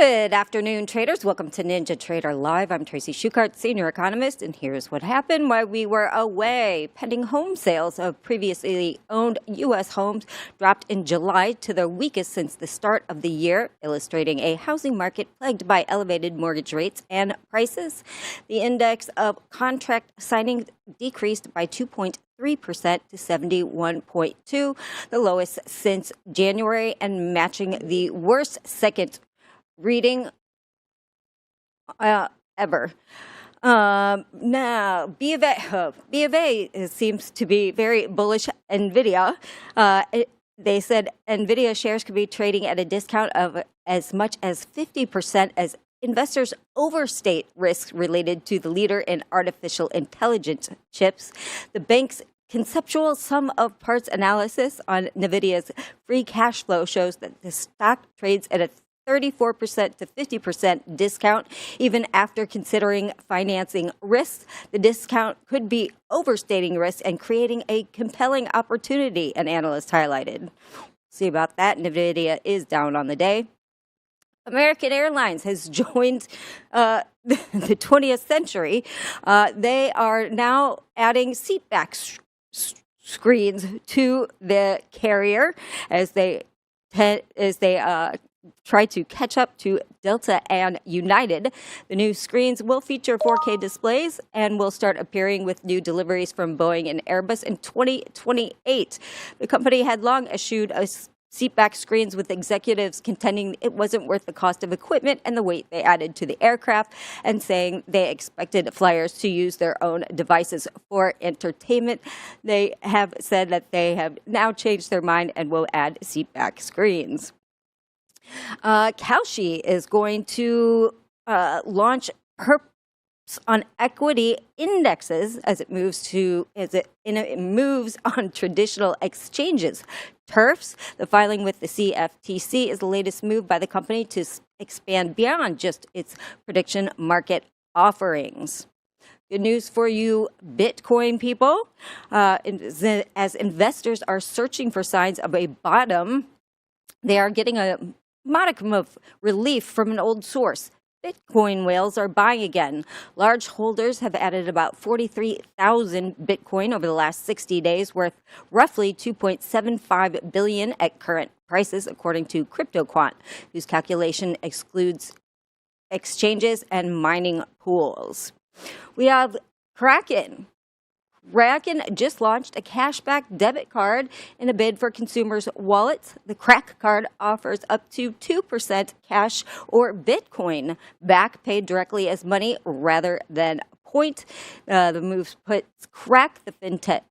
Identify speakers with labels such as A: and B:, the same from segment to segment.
A: Good afternoon, traders. Welcome to NinjaTrader Live. I'm Tracy Shuchart, senior economist, and here's what happened while we were away. Pending home sales of previously owned U.S. homes dropped in July to their weakest since the start of the year, illustrating a housing market plagued by elevated mortgage rates and prices. The index of contract signings decreased by 2.3% to 71.2, the lowest since January, and matching the worst second reading ever. Now, B of A seems to be very bullish NVIDIA. They said NVIDIA shares could be trading at a discount of as much as 50% as investors overstate risks related to the leader in artificial intelligence chips. The bank's conceptual sum of parts analysis on NVIDIA's free cash flow shows that the stock trades at a 34% to 50% discount, even after considering financing risks. The discount could be overstating risks and creating a compelling opportunity, an analyst highlighted. See about that. NVIDIA is down on the day. American Airlines has joined the 20th century. They are now adding seatback screens to the carrier as they try to catch up to Delta and United. The new screens will feature 4K displays and will start appearing with new deliveries from Boeing and Airbus in 2028. The company had long eschewed seatback screens, with executives contending it wasn't worth the cost of equipment and the weight they added to the aircraft, and saying they expected flyers to use their own devices for entertainment. They have said that they have now changed their mind and will add seatback screens. Kalshi is going to launch perps on equity indexes as it moves on traditional exchanges. TERFs, the filing with the CFTC, is the latest move by the company to expand beyond just its prediction market offerings. Good news for you Bitcoin people. As investors are searching for signs of a bottom, they are getting a modicum of relief from an old source. Bitcoin whales are buying again. Large holders have added about 43,000 Bitcoin over the last 60 days, worth roughly $2.75 billion at current prices, according to CryptoQuant, whose calculation excludes exchanges and mining pools. We have Kraken. Kraken just launched a cashback debit card in a bid for consumers' wallets. The Crack card offers up to 2% cash or Bitcoin back, paid directly as money rather than point. The move puts Crack, the fintech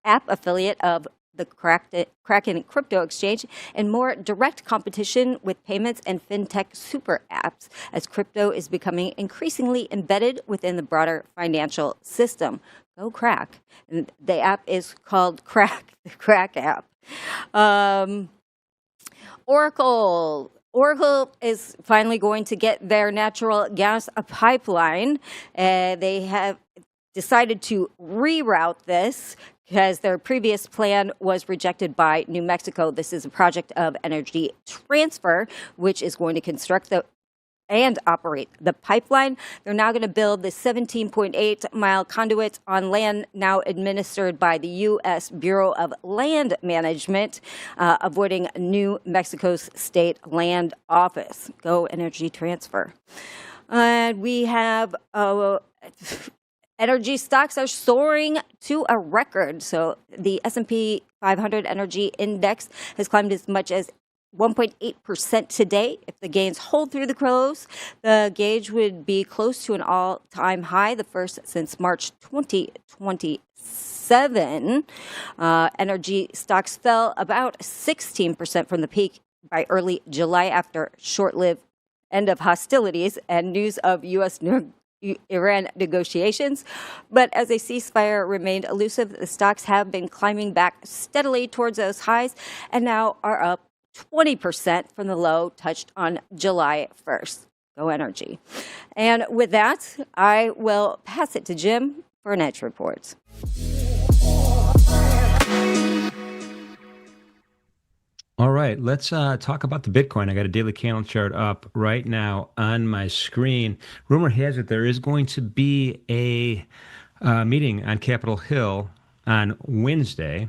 A: app affiliate of the Kraken crypto exchange, in more direct competition with payments and fintech super apps, as crypto is becoming increasingly embedded within the broader financial system. Go Crack. And the app is called Crack, the Crack app. Oracle is finally going to get their natural gas pipeline. They have decided to reroute this because their previous plan was rejected by New Mexico. This is a project of Energy Transfer, which is going to construct and operate the pipeline. They're now going to build the 17.8-mile conduit on land now administered by the U.S. Bureau of Land Management, avoiding New Mexico's state land office. Go Energy Transfer. We have energy stocks are soaring to a record. So the S&P 500 Energy Index has climbed as much as 1.8% today. If the gains hold through the close, the gauge would be close to an all-time high, the first since March 2027. Energy stocks fell about 16% from the peak by early July after short-lived end of hostilities and news of U.S.-Iran negotiations. But as a ceasefire remained elusive, the stocks have been climbing back steadily towards those highs and now are up 20% from the low touched on July 1st. Go Energy. And with that, I will pass it to Jim for an Edge Report.
B: All right, let's talk about the Bitcoin. I got a daily candle chart up right now on my screen. Rumor has it there is going to be a meeting on Capitol Hill on Wednesday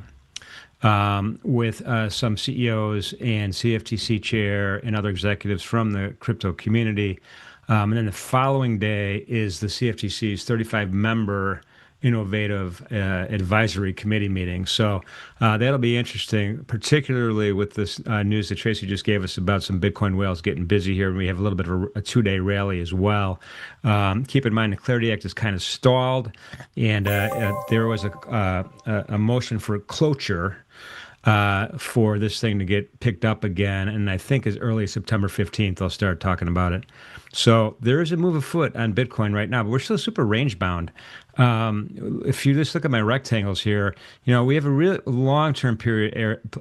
B: with some CEOs and CFTC chair and other executives from the crypto community. And then the following day is the CFTC's 35-member innovative advisory committee meeting. So that'll be interesting, particularly with this news that Tracy just gave us about some Bitcoin whales getting busy here. And we have a little bit of a two-day rally as well. Keep in mind the Clarity Act is kind of stalled, and there was a motion for cloture for this thing to get picked up again. And I think as early as September 15th, they'll start talking about it. So there is a move afoot on Bitcoin right now, but we're still super range bound. If you just look at my rectangles here, we have a really long-term period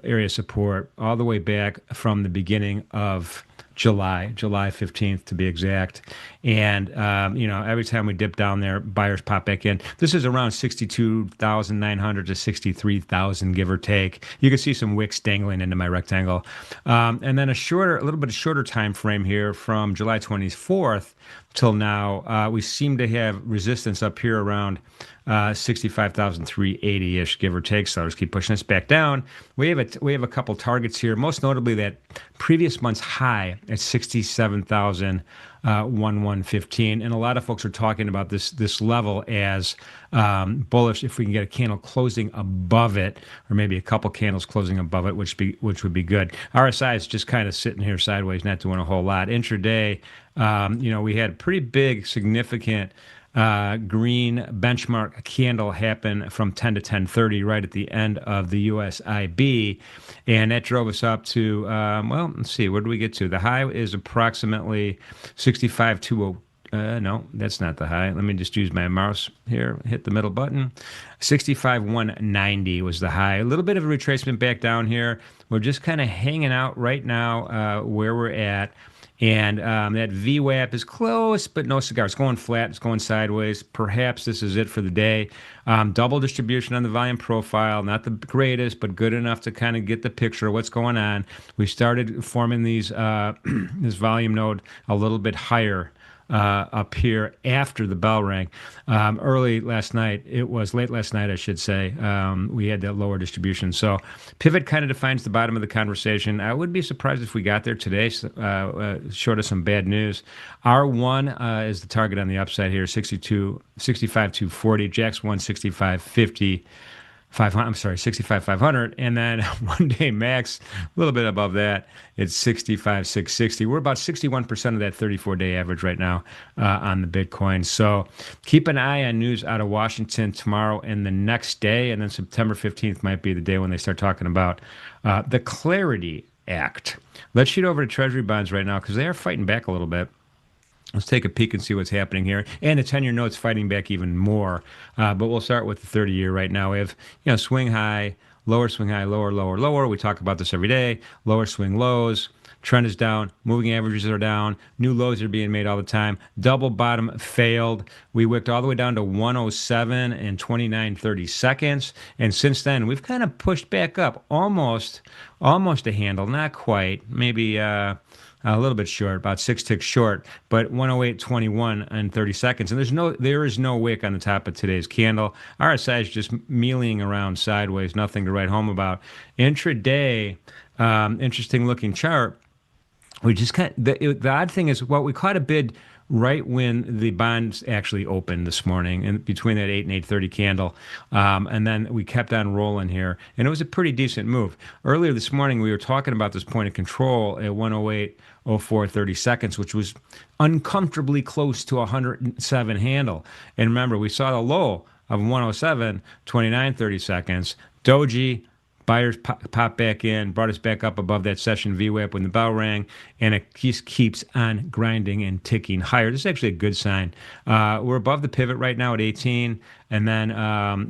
B: area support all the way back from the beginning of July 15th to be exact. And, every time we dip down there, buyers pop back in. This is around 62,900 to 63,000, give or take. You can see some wicks dangling into my rectangle. And then a little bit of shorter time frame here from July 24th till now. We seem to have resistance up here around 65,380-ish, give or take. So I'll just keep pushing this back down. We have a couple targets here, most notably that previous month's high at 67,115. And a lot of folks are talking about this level as bullish if we can get a candle closing above it, or maybe a couple candles closing above it, which would be good. RSI is just kind of sitting here sideways, not doing a whole lot. Intraday, we had a pretty big, significant green benchmark candle happen from 10 to 10:30 right at the end of the USIB, and that drove us up to let's see, where do we get to? The high is approximately 65,200. No, that's not the high. Let me just use my mouse here, hit the middle button. 65,190 was the high. A little bit of a retracement back down here. We're just kind of hanging out right now where we're at. And that VWAP is close, but no cigar. It's going flat. It's going sideways. Perhaps this is it for the day. Double distribution on the volume profile. Not the greatest, but good enough to kind of get the picture of what's going on. We started forming these this volume node a little bit higher up here after the bell rang. Late last night, I should say, we had that lower distribution. So pivot kind of defines the bottom of the conversation. I would be surprised if we got there today, short of some bad news. R1 is the target on the upside here, 65,240. Jack's 165.50. 65,500, and then one day max, a little bit above that, it's 65,660. We're about 61% of that 34-day average right now on the Bitcoin. So keep an eye on news out of Washington tomorrow and the next day, and then September 15th might be the day when they start talking about the Clarity Act. Let's shoot over to Treasury bonds right now because they are fighting back a little bit. Let's take a peek and see what's happening here. And the 10-year note's fighting back even more. But we'll start with the 30-year right now. We have, swing high, lower swing high, lower, lower, lower. We talk about this every day. Lower swing lows. Trend is down. Moving averages are down. New lows are being made all the time. Double bottom failed. We wicked all the way down to 107 and 29/30 seconds. And since then, we've kind of pushed back up almost a handle. Not quite. Maybe a little bit short, about 6 ticks short, but 108.21 and 30 seconds. And there is no wick on the top of today's candle. RSI is just mealing around sideways, nothing to write home about. Intraday, interesting looking chart. We just the odd thing is, we caught a bid right when the bonds actually opened this morning, and between that 8 and 8:30 candle, and then we kept on rolling here, and it was a pretty decent move. Earlier this morning, we were talking about this point of control at 108.04 seconds, which was uncomfortably close to 107 handle. And remember, we saw the low of 107.29 seconds. Doji. Buyers pop back in, brought us back up above that session VWAP when the bell rang, and it just keeps on grinding and ticking higher. This is actually a good sign. We're above the pivot right now at 18, and then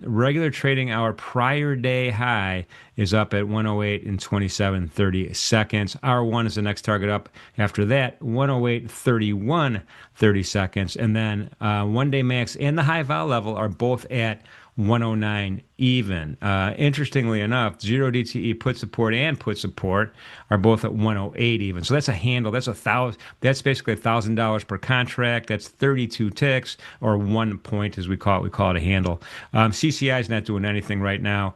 B: regular trading hour prior day high is up at 108 and 27/30 seconds. R1 is the next target up. After that, 108.31 30 seconds, and then one day max and the high vol level are both at 109 even. Interestingly enough, 0 DTE put support and put support are both at 108 even. So that's a handle. That's That's basically $1,000 per contract. That's 32 ticks, or 1 point as we call it. We call it a handle. CCI is not doing anything right now,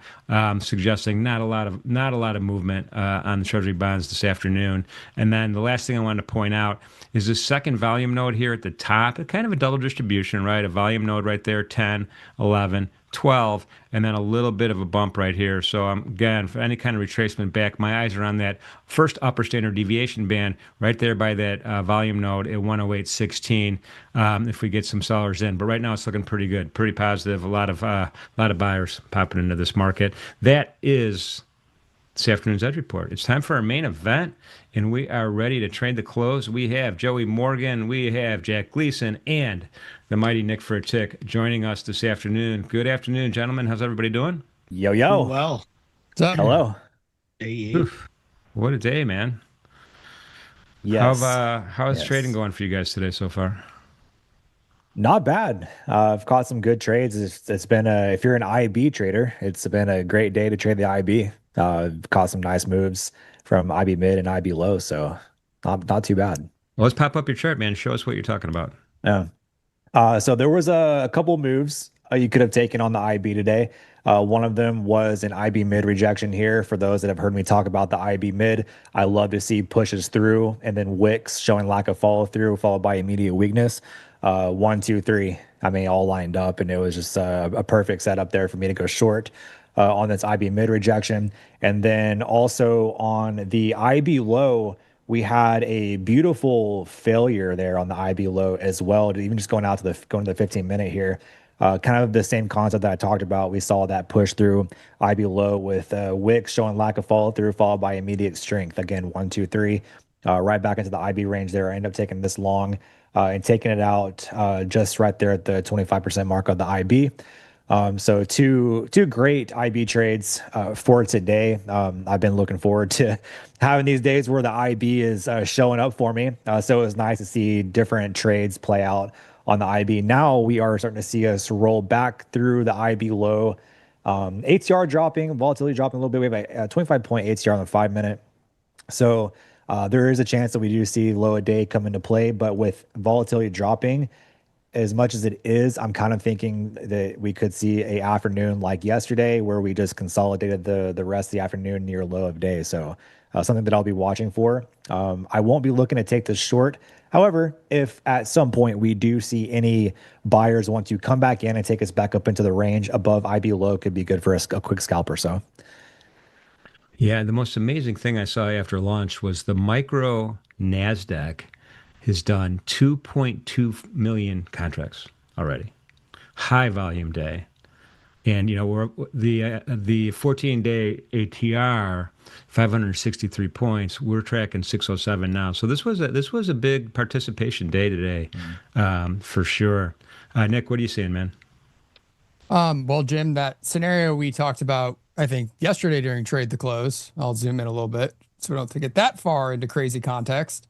B: suggesting not a lot of movement on the Treasury bonds this afternoon. And then the last thing I wanted to point out is the second volume node here at the top. Kind of a double distribution, right? A volume node right there, 10, 11, 12, and then a little bit of a bump right here. So again, for any kind of retracement back, my eyes are on that first upper standard deviation band right there by that volume node at 108.16. If we get some sellers in, but right now it's looking pretty good, pretty positive. A lot of buyers popping into this market. That is this afternoon's Edge Report. It's time for our main event, and we are ready to trade the close. We have Joey Morgan, we have Jack Gleason, and the mighty Nick Furtick joining us this afternoon. Good afternoon, gentlemen. How's everybody doing?
C: Yo, yo.
D: Well,
C: what's up? Hello.
D: Hey.
B: Oof, what a day, man.
C: Yes.
B: How's trading going for you guys today so far?
C: Not bad. I've caught some good trades. It's been if you're an IB trader, it's been a great day to trade the IB. Caught some nice moves from IB mid and IB low, so not too bad.
B: Well, let's pop up your chart, man. Show us what you're talking about.
C: Yeah. So there was a couple moves you could have taken on the IB today. One of them was an IB mid rejection here. For those that have heard me talk about the IB mid, I love to see pushes through and then wicks showing lack of follow through, followed by immediate weakness. 1, 2, 3. I mean, all lined up, and it was just a perfect setup there for me to go short on this IB mid rejection. And then also on the IB low, we had a beautiful failure there on the IB low as well. Even just going to the 15-minute here, kind of the same concept that I talked about. We saw that push through IB low with wicks showing lack of follow through, followed by immediate strength. Again, 1, 2, 3, right back into the IB range there. I ended up taking this long and taking it out just right there at the 25% mark of the IB. So two great IB trades for today. I've been looking forward to having these days where the IB is showing up for me. So it was nice to see different trades play out on the IB. Now we are starting to see us roll back through the IB low. ATR dropping, volatility dropping a little bit. We have a 25-point ATR on the 5-minute. So there is a chance that we do see low a day come into play, but with volatility dropping as much as it is, I'm kind of thinking that we could see a afternoon like yesterday where we just consolidated the rest of the afternoon near low of day. So something that I'll be watching for. I won't be looking to take this short. However, if at some point we do see any buyers want to come back in and take us back up into the range above IB low, could be good for a quick scalp or so.
B: Yeah, the most amazing thing I saw after launch was the micro NASDAQ has done 2.2 million contracts already. High volume day. And we're the 14-day ATR 563 points. We're tracking 607 now. So this was a big participation day today, for sure. Nick, what are you seeing, man?
E: Well, Jim, that scenario we talked about, I think yesterday during Trade the Close. I'll zoom in a little bit so we don't have to get that far into crazy context.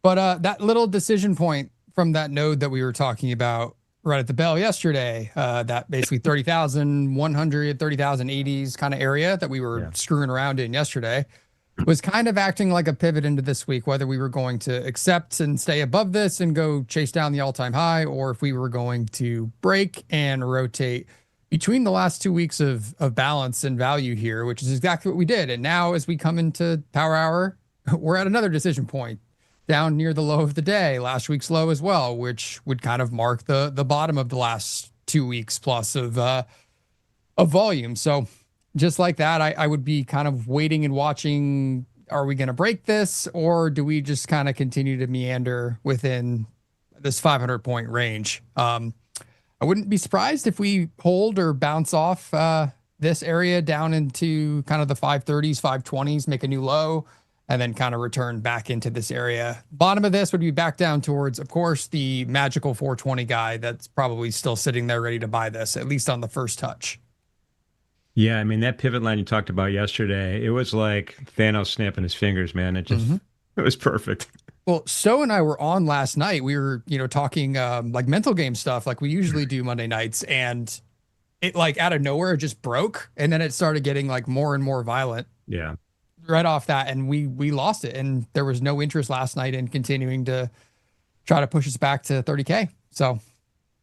E: But that little decision point from that node that we were talking about right at the bell yesterday, that basically 30,100, 30,080s kind of area that we were screwing around in yesterday, was kind of acting like a pivot into this week, whether we were going to accept and stay above this and go chase down the all-time high, or if we were going to break and rotate between the last 2 weeks of balance and value here, which is exactly what we did. And now as we come into Power Hour, we're at another decision point down near the low of the day, last week's low as well, which would kind of mark the bottom of the last 2 weeks plus of volume. So just like that, I would be kind of waiting and watching. Are we going to break this, or do we just kind of continue to meander within this 500-point range? I wouldn't be surprised if we hold or bounce off this area down into kind of the 530s, 520s, make a new low, and then kind of return back into this area. Bottom of this would be back down towards, of course, the magical 420 guy that's probably still sitting there ready to buy this, at least on the first touch.
B: Yeah, I mean, that pivot line you talked about yesterday, it was like Thanos snapping his fingers, man. It just, it was perfect.
E: Well, So and I were on last night. We were, talking like mental game stuff like we usually do Monday nights. And it like out of nowhere just broke, and then it started getting like more and more violent.
B: Yeah.
E: Right off that, and we lost it, and there was no interest last night in continuing to try to push us back to 30K. So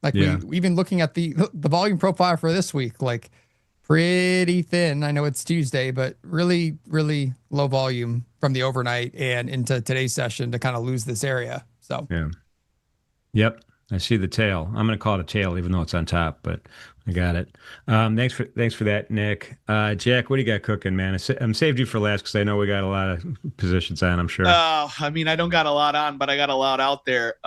E: like
B: Yeah.
E: we even looking at the volume profile for this week, like pretty thin. I know it's Tuesday, but really, really low volume from the overnight and into today's session to kind of lose this area. So
B: Yeah. Yep. I see the tail. I'm going to call it a tail, even though it's on top, but I got it. Thanks for that, Nick. Jack, what do you got cooking, man? I'm saved you for last because I know we got a lot of positions on, I'm sure.
D: I mean, I don't got a lot on, but I got a lot out there.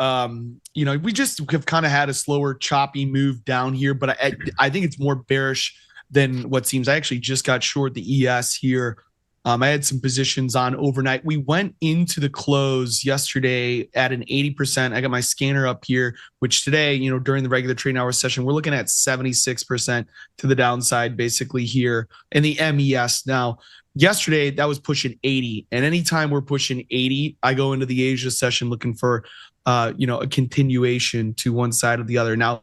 D: We just have kind of had a slower, choppy move down here, but I think it's more bearish than what seems. I actually just got short the ES here. I had some positions on overnight. We went into the close yesterday at an 80%. I got my scanner up here, which today, during the regular trading hour session, we're looking at 76% to the downside, basically here in the MES. Now, yesterday that was pushing 80, and anytime we're pushing 80, I go into the Asia session looking for, a continuation to one side or the other. Now,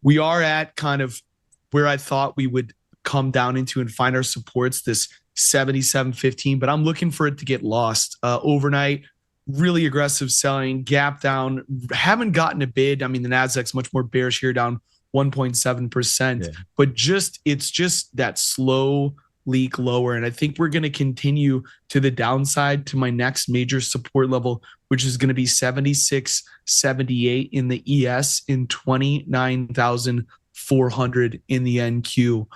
D: we are at kind of where I thought we would come down into and find our supports, this 77.15, but I'm looking for it to get lost overnight. Really aggressive selling, gap down, haven't gotten a bid. I mean, the Nasdaq's much more bearish here, down 1.7%, but it's just that slow leak lower. And I think we're going to continue to the downside to my next major support level, which is going to be 76.78 in the ES in 29,400 in the NQ.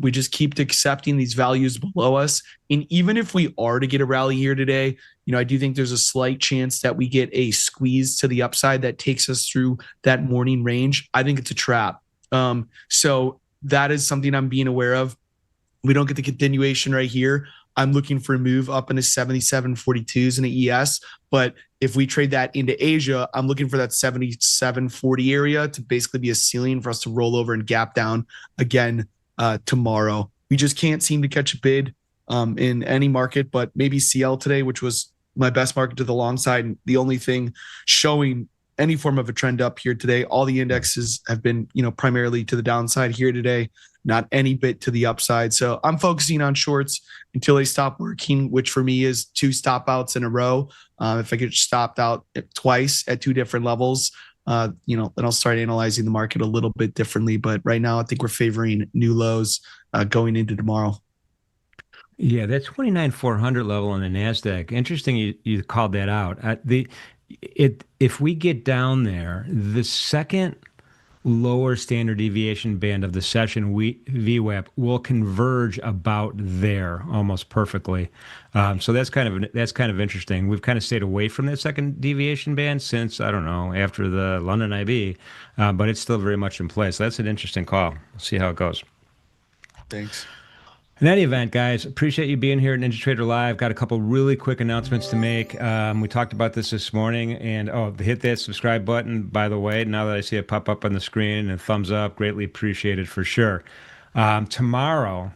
D: We just keep accepting these values below us. And even if we are to get a rally here today, I do think there's a slight chance that we get a squeeze to the upside that takes us through that morning range. I think it's a trap. So that is something I'm being aware of. We don't get the continuation right here. I'm looking for a move up into 77.42s in the ES. But if we trade that into Asia, I'm looking for that 77.40 area to basically be a ceiling for us to roll over and gap down again tomorrow. We just can't seem to catch a bid in any market, but maybe CL today, which was my best market to the long side. And the only thing showing any form of a trend up here today, all the indexes have been, primarily to the downside here today, not any bit to the upside. So I'm focusing on shorts until they stop working, which for me is 2 stop outs in a row. If I get stopped out twice at 2 different levels, then I'll start analyzing the market a little bit differently. But right now, I think we're favoring new lows going into tomorrow.
B: Yeah, that 29,400 level on the Nasdaq. Interesting, you called that out. If we get down there, the second lower standard deviation band of the session VWAP will converge about there almost perfectly. So that's kind of interesting. We've kind of stayed away from that second deviation band since, I don't know, after the London IB, but it's still very much in place. So that's an interesting call. We'll see how it goes.
D: Thanks.
B: In any event, guys, appreciate you being here at NinjaTrader Live. Got a couple really quick announcements to make. We talked about this morning, and hit that subscribe button, by the way, now that I see it pop up on the screen, and thumbs up, greatly appreciated for sure. Tomorrow,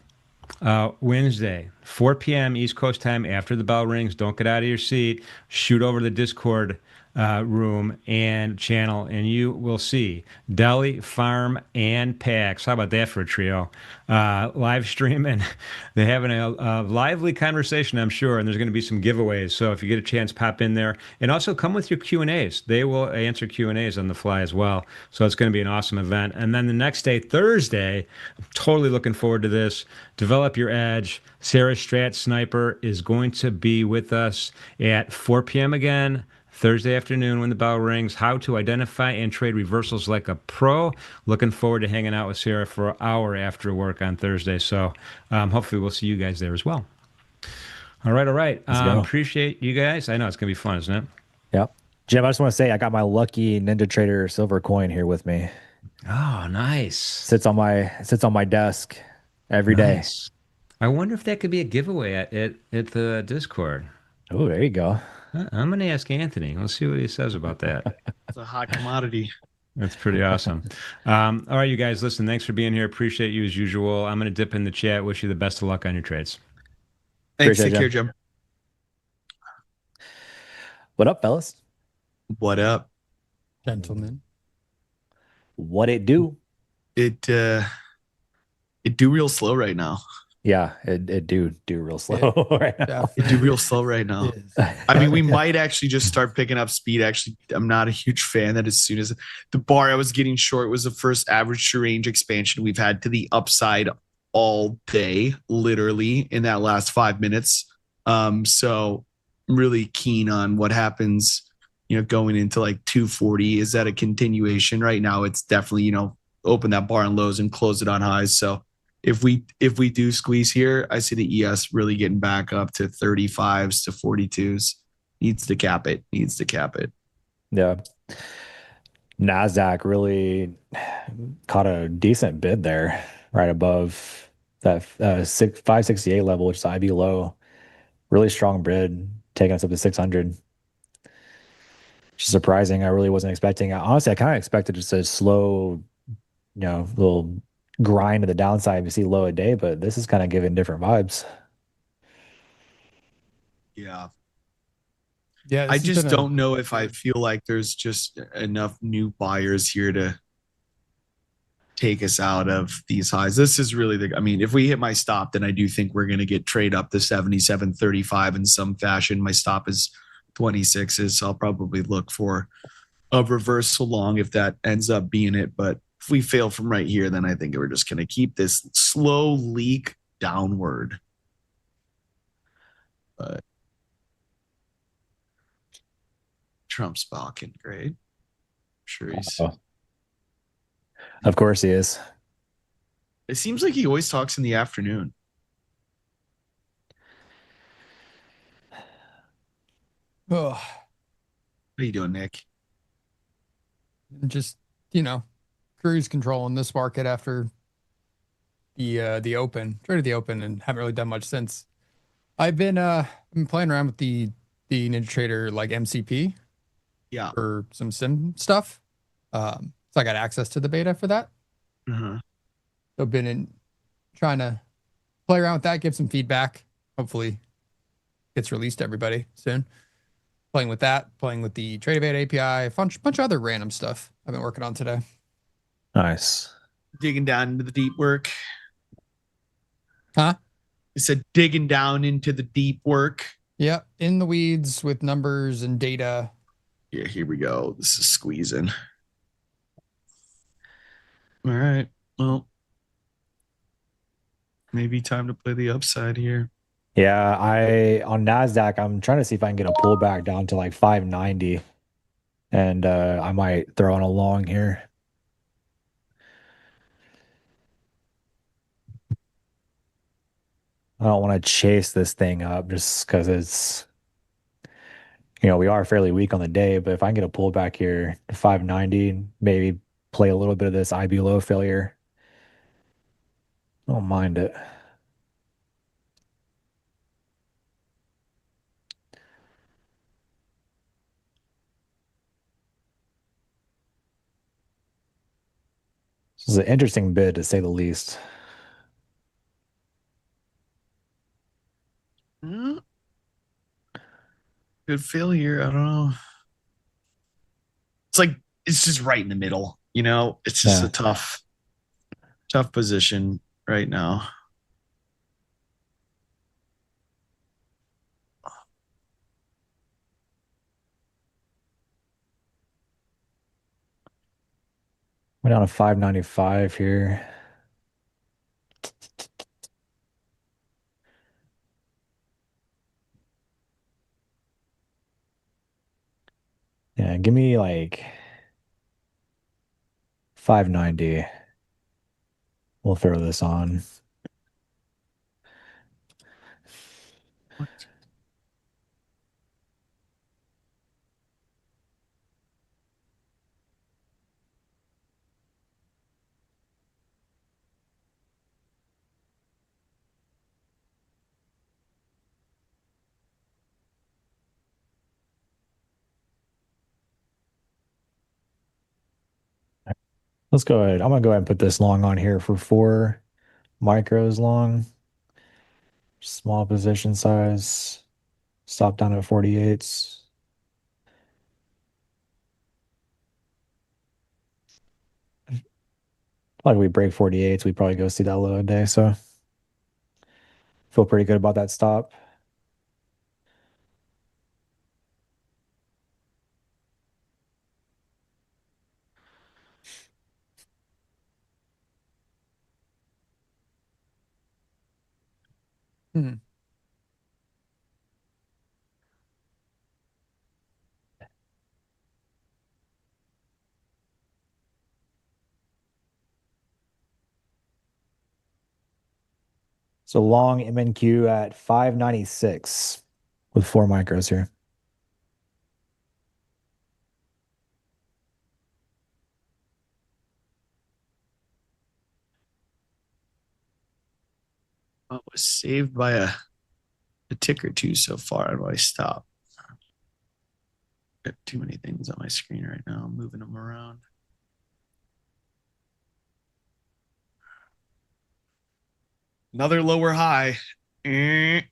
B: Wednesday, 4 p.m. East Coast time, after the bell rings, don't get out of your seat, shoot over the Discord room and channel, and you will see Deli, Farm, and Pax. How about that for a trio? Live streaming. They're having a lively conversation, I'm sure, and there's going to be some giveaways. So if you get a chance, pop in there, and also come with your Q&As. They will answer Q&As on the fly as well. So it's going to be an awesome event. And then the next day, Thursday, I'm totally looking forward to this. Develop your edge. Sarah Strat Sniper is going to be with us at 4 p.m. again. Thursday afternoon when the bell rings, how to identify and trade reversals like a pro. Looking forward to hanging out with Sarah for an hour after work on Thursday. So hopefully we'll see you guys there as well. All right. Appreciate you guys. I know it's going to be fun, isn't it?
C: Yep. Jim, I just want to say I got my lucky NinjaTrader silver coin here with me.
B: Oh, nice.
C: Sits on my desk every day.
B: I wonder if that could be a giveaway at the Discord.
C: Oh, there you go.
B: I'm going to ask Anthony. We'll see what he says about that.
D: It's a hot commodity.
B: That's pretty awesome. All right, you guys, listen, thanks for being here. Appreciate you as usual. I'm going to dip in the chat. Wish you the best of luck on your trades.
D: Thanks. Take care, Jim.
C: What up, fellas?
D: What up?
E: Gentlemen.
C: What it do?
D: It It do real slow right now.
C: Yeah, it do real slow right now.
D: It do real slow right now.
E: Is.
D: I mean, we might actually just start picking up speed. Actually, I'm not a huge fan that as soon as the bar I was getting short was the first average to range expansion we've had to the upside all day, literally in that last 5 minutes. So I'm really keen on what happens, going into like 240. Is that a continuation? Right now, it's definitely, open that bar on lows and close it on highs. So if we do squeeze here, I see the ES really getting back up to 35s to 42s. Needs to cap it.
C: Yeah. NASDAQ really caught a decent bid there, right above that 568 level, which is IB low. Really strong bid, taking us up to 600. Which is surprising. I really wasn't expecting. Honestly, I kind of expected just a slow, little grind to the downside to see low a day, but this is kind of giving different vibes.
D: Yeah.
E: Yeah,
D: I just don't know if I feel like there's just enough new buyers here to take us out of these highs. This is really if we hit my stop, then I do think we're going to get trade up to 77.35 in some fashion. My stop is 26s. So I'll probably look for a reversal long if that ends up being it. But if we fail from right here, then I think we're just going to keep this slow leak downward. But Trump's balking, great. Sure he's.
C: Of course he is.
D: It seems like he always talks in the afternoon.
E: Oh,
D: How you doing, Nick?
E: just cruise control in this market after the open, traded the open, and haven't really done much since. I've been playing around with the NinjaTrader like MCP,
D: Yeah,
E: for some sim stuff. So I got access to the beta for that.
D: uh-huh.
E: So I've been trying to play around with that, give some feedback. Hopefully, gets released to everybody soon. Playing with that, playing with the TradeAvate API, a bunch of other random stuff I've been working on today.
C: Nice.
D: Digging down into the deep work.
E: Huh?
D: I said digging down into the deep work.
E: Yeah, in the weeds with numbers and data.
D: Yeah, here we go. This is squeezing. All right. Well, maybe time to play the upside here.
C: Yeah, on NASDAQ, I'm trying to see if I can get a pullback down to like 590. And I might throw in a long here. I don't want to chase this thing up just because it's, we are fairly weak on the day, but if I can get a pullback here to 590, maybe play a little bit of this IB low failure, I don't mind it. This is an interesting bid to say the least.
D: Good failure. I don't know. It's just right in the middle. It's just a tough position right now.
C: We're down to 595 here. Yeah, give me like 590. We'll throw this on.
D: What?
C: Let's go ahead. I'm gonna go ahead and put this long on here for 4 micros long. Small position size. Stop down at 48s. Like we break 48s, we probably go see that low today. So feel pretty good about that stop.
E: Hmm.
C: So long MNQ at 596 with 4 micros here.
D: I was saved by a tick or two so far. How do I stop? Got too many things on my screen right now. I'm moving them around. Another lower high. You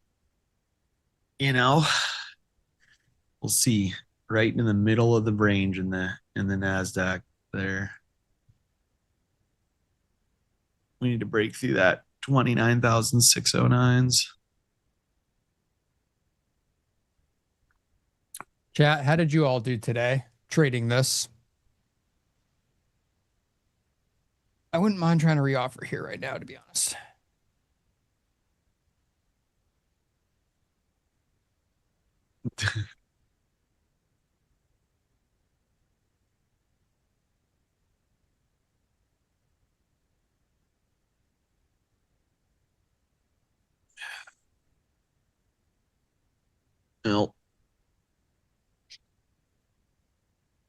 D: know, we'll see. Right in the middle of the range in the Nasdaq there. We need to break through that 29,609s.
E: Chat, how did you all do today trading this? I wouldn't mind trying to reoffer here right now, to be honest.
D: Well,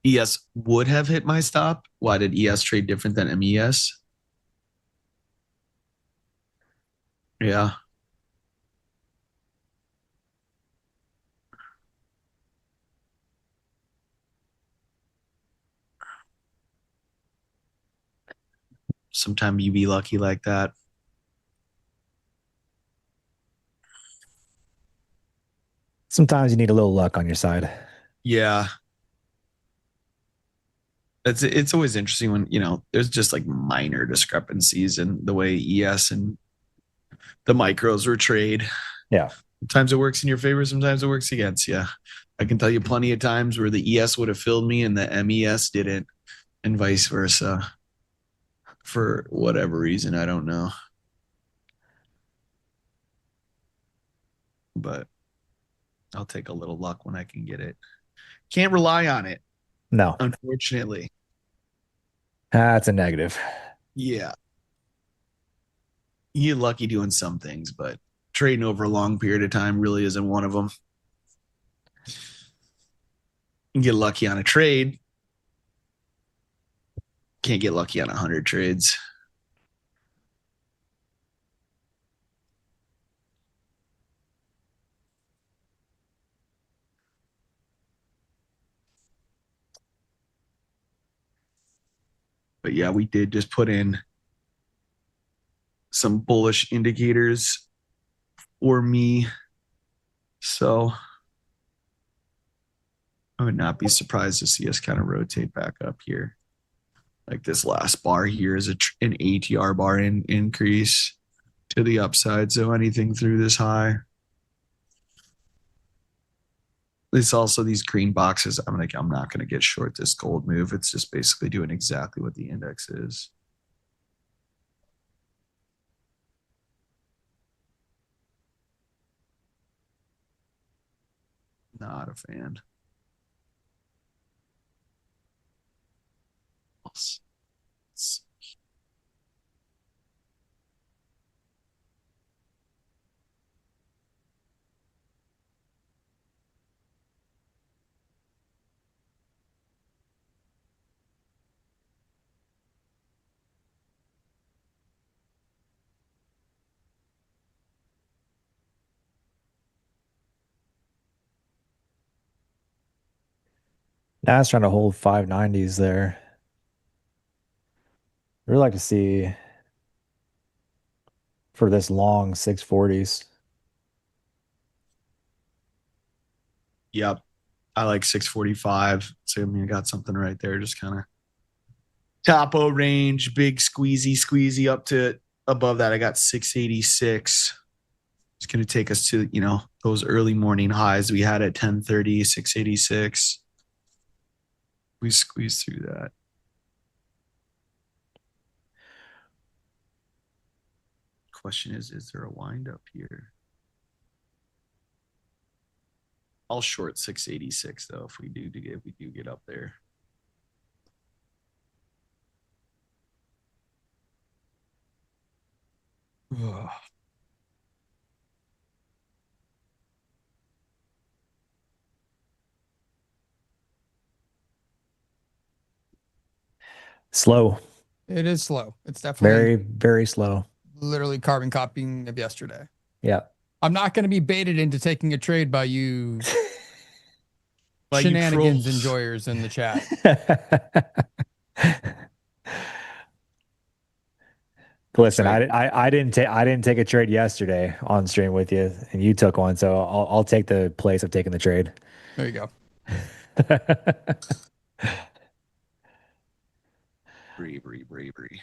D: ES would have hit my stop. Why did ES trade different than MES? Yeah. Sometimes you be lucky like that.
C: Sometimes you need a little luck on your side.
D: Yeah. It's always interesting when, there's just like minor discrepancies in the way ES and the micros were trade.
C: Yeah.
D: Sometimes it works in your favor, sometimes it works against you. I can tell you plenty of times where the ES would have filled me and the MES didn't, and vice versa. For whatever reason, I don't know. But I'll take a little luck when I can get it. Can't rely on it,
C: No,
D: unfortunately.
C: that's a negative.
D: Yeah. You get lucky doing some things, but trading over a long period of time really isn't one of them. You can get lucky on a trade. Can't get lucky on 100 trades. But yeah, we did just put in some bullish indicators for me. So I would not be surprised to see us kind of rotate back up here. Like this last bar here is an ATR bar increase to the upside. So anything through this high. It's also these green boxes. I'm not going to get short this gold move. It's just basically doing exactly what the index is. Not a fan. Let's see.
C: Now it's trying to hold 590s there. I'd really like to see for this long 640s.
D: Yep. I like 645. So I got something right there. Just kind of Topo range, big squeezy up to above that. I got 686. It's going to take us to, those early morning highs we had at 10:30, 686. We squeeze through that. Question is there a wind up here? I'll short 686 though if we do get up there. Ugh.
C: Slow.
E: It is slow. It's definitely
C: Very, very slow.
E: literally carbon copying of yesterday.
C: Yeah.
E: I'm not going to be baited into taking a trade by you
D: By you
E: shenanigans
D: trolls.
E: enjoyers in the chat.
C: Listen,
D: right.
C: I didn't take a trade yesterday on stream with you, and you took one, so I'll take the place of taking the trade.
E: There you go.
D: Bravery.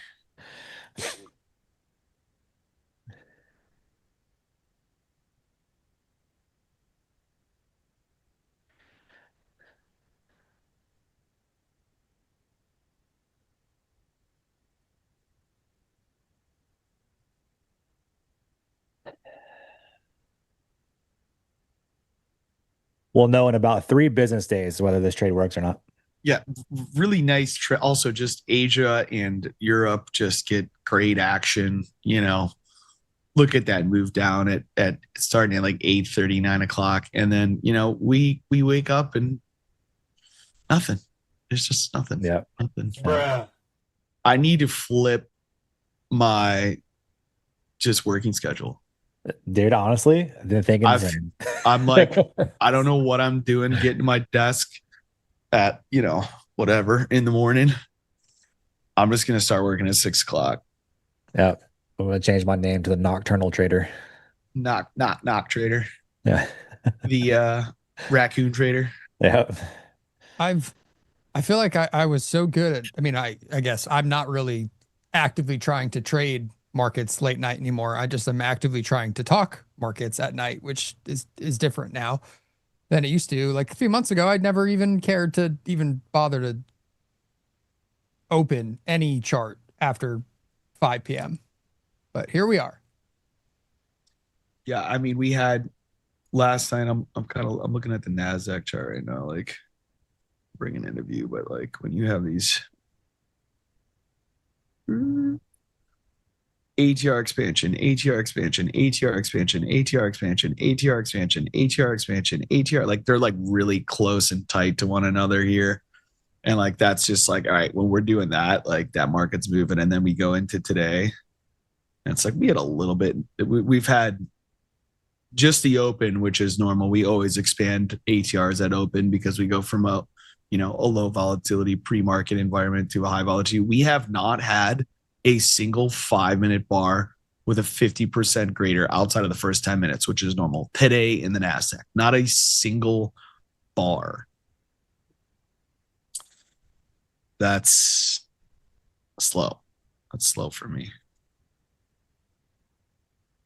C: We'll know in about 3 business days whether this trade works or not.
D: Yeah, really nice. Also, just Asia and Europe just get great action. Look at that move down at starting at like 8:30, 9 o'clock, and then we wake up and nothing. There's just nothing.
C: Yeah,
D: nothing.
C: Yeah.
D: I need to flip my just working schedule.
C: Dude, honestly, I've been thinking the same.
D: I'm like, I don't know what I'm doing, getting to my desk at, whatever in the morning. I'm just going to start working at 6 o'clock.
C: Yeah. I'm going to change my name to the Nocturnal Trader.
D: Knock trader.
C: Yeah.
D: The raccoon trader.
C: Yeah.
E: I feel like I was so good at, I guess I'm not really actively trying to trade markets late night anymore. I just am actively trying to talk markets at night, which is different now than it used to. Like a few months ago, I'd never even cared to even bother to open any chart after 5 p.m. But here we are.
D: Yeah, we had last night. I'm looking at the Nasdaq chart right now, like bringing in a view, but like when you have these ATR expansion, ATR expansion, ATR expansion, ATR expansion, ATR expansion, ATR expansion, ATR, like they're like really close and tight to one another here. And like that's just like, all right, when we're doing that, like that market's moving, and then we go into today. And it's like we had a little bit, we've had just the open, which is normal. We always expand ATRs at open because we go from a low volatility pre-market environment to a high volatility. We have not had a single 5-minute bar with a 50% greater outside of the first 10 minutes, which is normal today in the NASDAQ. Not a single bar. That's slow. That's slow for me.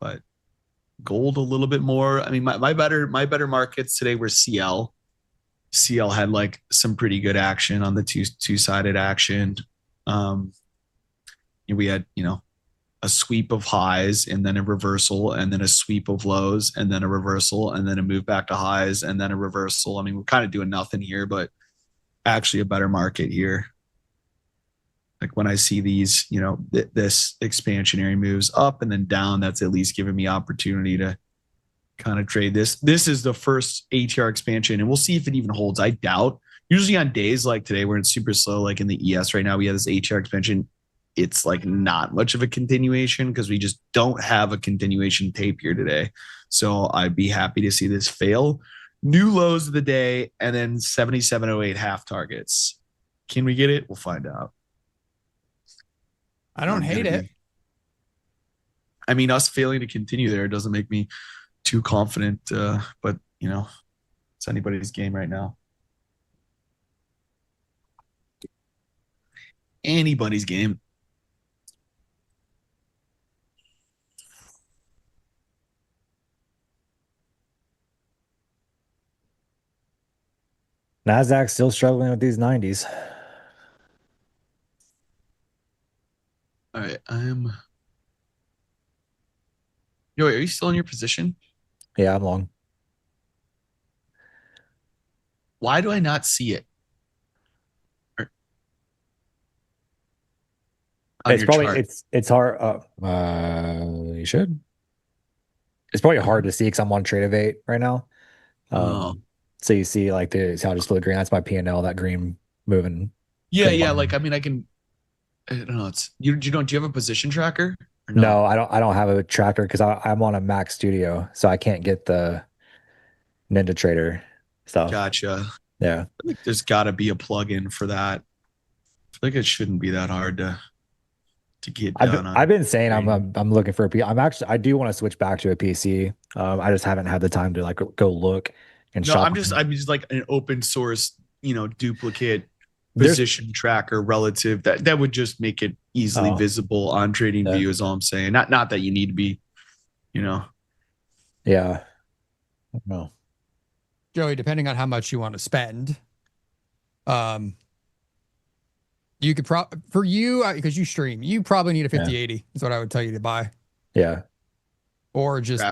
D: But gold a little bit more. My better markets today were CL. CL had like some pretty good action on the two-sided action. We had, a sweep of highs and then a reversal and then a sweep of lows and then a reversal and then a move back to highs and then a reversal. We're kind of doing nothing here, but actually a better market here. Like when I see these, this expansionary moves up and then down, that's at least giving me opportunity to kind of trade this. This is the first ATR expansion, and we'll see if it even holds. I doubt. Usually on days like today, where it's super slow, like in the ES right now, we have this ATR expansion. It's like not much of a continuation because we just don't have a continuation tape here today. So I'd be happy to see this fail. New lows of the day and then 77.08 half targets. Can we get it? We'll find out.
E: I don't hate it.
D: Us failing to continue there doesn't make me too confident, but it's anybody's game right now. anybody's game.
C: Nasdaq's still struggling with these 90s.
D: All right, Yo, are you still in your position?
C: Yeah, I'm long.
D: Why do I not see it on
C: It's
D: your
C: probably
D: chart?
C: it's hard. You should. It's probably hard to see because I'm on Trade right now.
D: Oh.
C: So you see like how I just split green. That's my P&L. That green moving.
D: Yeah,
C: green line.
D: like I mean, I don't know. It's you. Do you have a position tracker? Or
C: No, I don't have a tracker because I'm on a Mac Studio, so I can't get the NinjaTrader stuff.
D: Gotcha.
C: Yeah.
D: I think there's got to be a plugin for that. I feel like it shouldn't be that hard to get done.
C: I've been saying
D: screen.
C: I'm looking for a PC. I do want to switch back to a PC. I just haven't had the time to like go look and
D: No,
C: shop.
D: I'm just like an open source, duplicate
C: There's
D: position tracker relative that would just make it easily visible on Trading View is all I'm saying. Not that you need to be,
C: Yeah. No.
E: Joey, depending on how much you want to spend, you could for you, because you stream, you probably need a 5080 is what I would tell you to buy.
C: Yeah.
E: Or just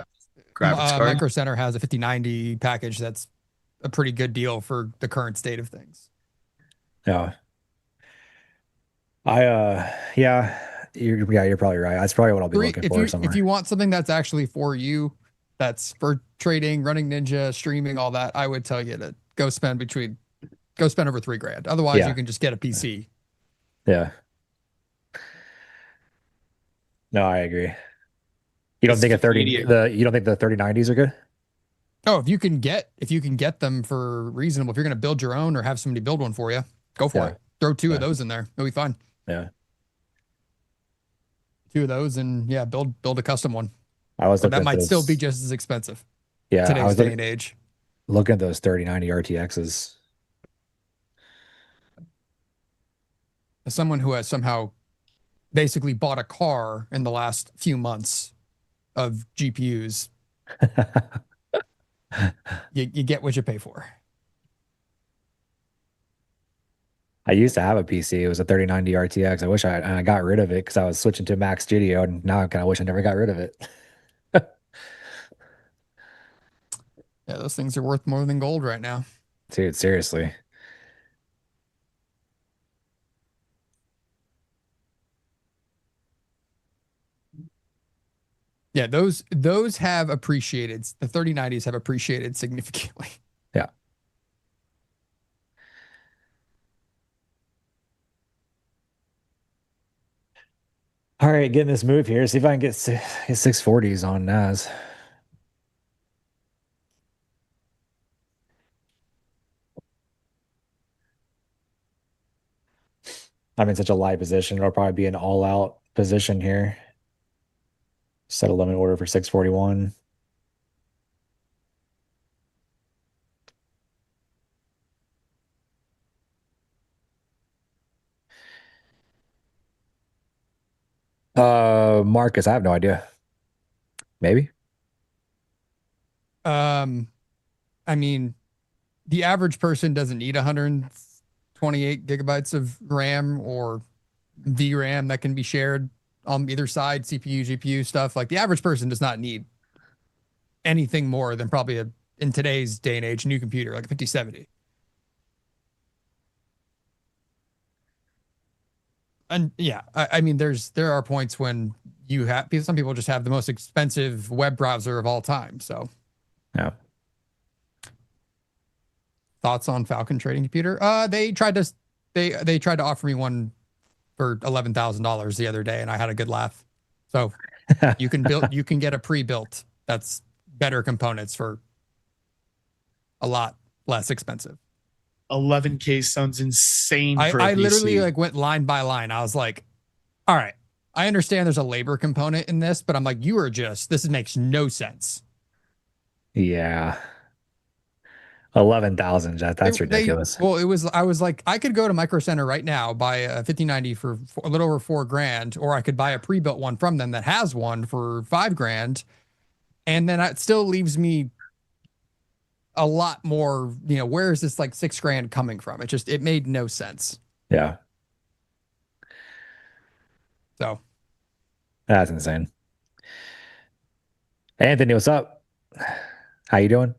D: graphics card.
E: Micro Center has a 5090 package that's a pretty good deal for the current state of things.
C: Yeah. You're probably right. That's probably what I'll be looking for somewhere.
E: If you want something that's actually for you, that's for trading, running Ninja, streaming, all that, I would tell you to go spend over $3,000. Otherwise, you can just get a PC.
C: Yeah. No, I agree. You don't think you don't think the 3090s are good?
E: Oh, if you can get them for reasonable, if you're going to build your own or have somebody build one for you, go for it. Throw two of those in there. It'll be fine.
C: Yeah.
E: Two of those and build a custom one.
C: That
E: might still be just as expensive.
C: Yeah.
E: Today's day and age.
C: Looking at those 3090 RTXs.
E: As someone who has somehow basically bought a car in the last few months of GPUs, you get what you pay for.
C: I used to have a PC. It was a 3090 RTX. I wish I got rid of it because I was switching to Mac Studio, and now I kind of wish I never got rid of it.
E: Yeah, those things are worth more than gold right now.
C: Dude, seriously.
E: Yeah, those have appreciated. The 3090s have appreciated significantly.
C: Yeah. All right, getting this move here. See if I can get 640s on NAS. I'm in such a light position. It'll probably be an all-out position here. Set a limit order for 641. Marcus, I have no idea. Maybe.
E: I mean, the average person doesn't need 128 gigabytes of RAM or VRAM that can be shared on either side, CPU, GPU stuff. Like the average person does not need anything more than probably in today's day and age, new computer, like a 5070. And yeah, I mean, there are points when some people just have the most expensive web browser of all time. So,
C: yeah.
E: Thoughts on Falcon trading computer? They tried to offer me one for $11,000 the other day, and I had a good laugh. So you can get a pre-built that's better components for a lot less expensive.
D: 11K sounds insane.
E: I literally like went line by line. I was like, all right, I understand there's a labor component in this, but I'm like, this makes no sense.
C: Yeah. 11,000. That's ridiculous.
E: Well, I was like, I could go to Micro Center right now, buy a 5090 for a little over $4,000, or I could buy a pre-built one from them that has one for $5,000. And then it still leaves me a lot more, where is this like $6,000 coming from? It made no sense.
C: Yeah.
E: So
C: That's insane. Anthony, what's up? How you doing?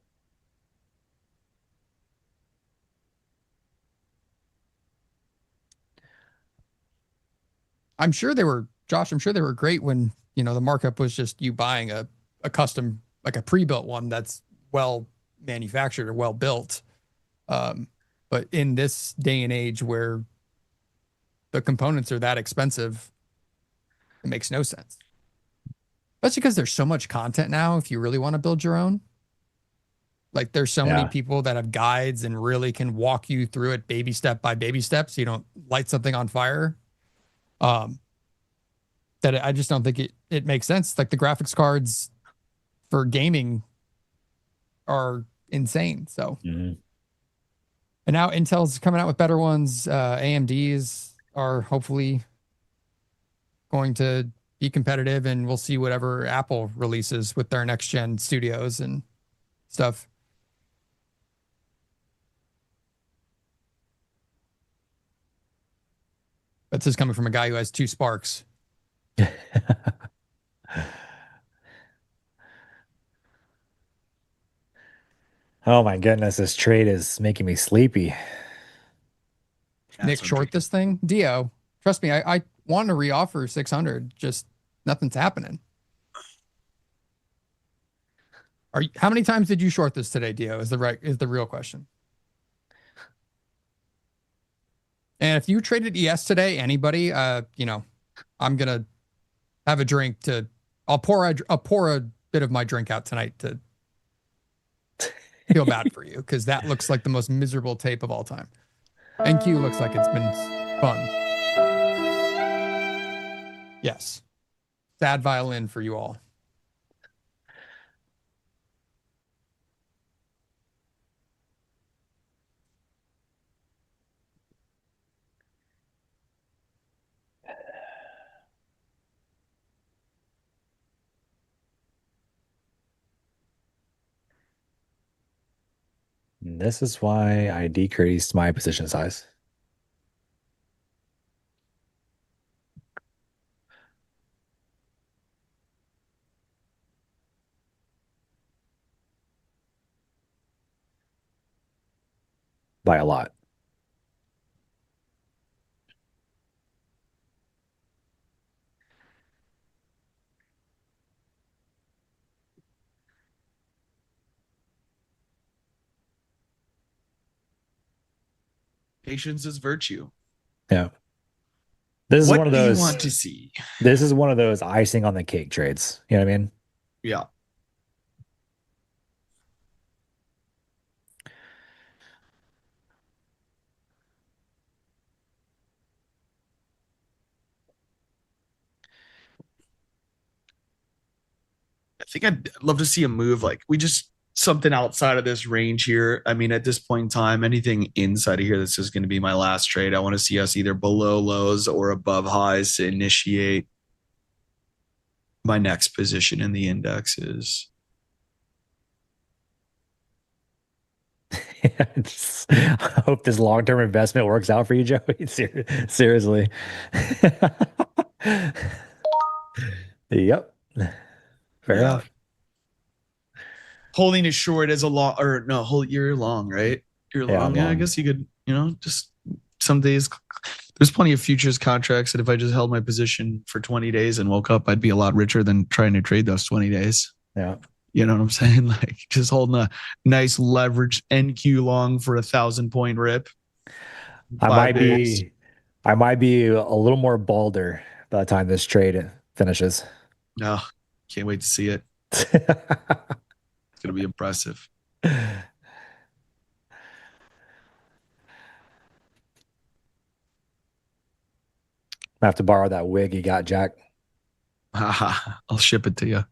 E: I'm sure they were, Josh, I'm sure they were great when, the markup was just you buying a custom, like a pre-built one that's well manufactured or well built. But in this day and age where the components are that expensive, it makes no sense. Especially because there's so much content now if you really want to build your own. Like there's so many people that have guides and really can walk you through it baby step by baby step so you don't light something on fire. That I just don't think it makes sense. Like the graphics cards for gaming are insane. So, and now Intel's coming out with better ones. AMD's are hopefully going to be competitive, and we'll see whatever Apple releases with their next gen studios and stuff. But this is coming from a guy who has 2 Sparks.
C: Oh my goodness, this trade is making me sleepy.
E: Nick, short this thing? Dio, trust me, I want to reoffer 600. Just nothing's happening. How many times did you short this today, Dio? Is the real question. And if you traded ES today, anybody, I'm gonna have a drink I'll pour a bit of my drink out tonight to feel bad for you, because that looks like the most miserable tape of all time. NQ looks like it's been fun. Yes. Sad violin for you all.
C: This is why I decreased my position size. By a lot.
D: Patience is virtue.
C: Yeah. This is
D: What
C: one of
D: do
C: those
D: you want to see?
C: This is one of those icing on the cake trades. You know what I mean?
D: Yeah. I think I'd love to see a move like something outside of this range here. I mean, at this point in time, anything inside of here, this is going to be my last trade. I want to see us either below lows or above highs to initiate my next position in the indexes.
C: I hope this long-term investment works out for you, Joey. Seriously. Yep. Fair enough.
D: Holding it short as a long, or no, you're long, right? You're long. Yeah, I guess you could, just some days. There's plenty of futures contracts that if I just held my position for 20 days and woke up, I'd be a lot richer than trying to trade those 20 days.
C: Yeah.
D: You know what I'm saying? Like just holding a nice leveraged NQ long for 1,000-point rip.
C: I might be a little more bolder by the time this trade finishes.
D: No, can't wait to see it. It's going to be impressive.
C: I have to borrow that wig you got, Jack.
D: I'll ship it to you.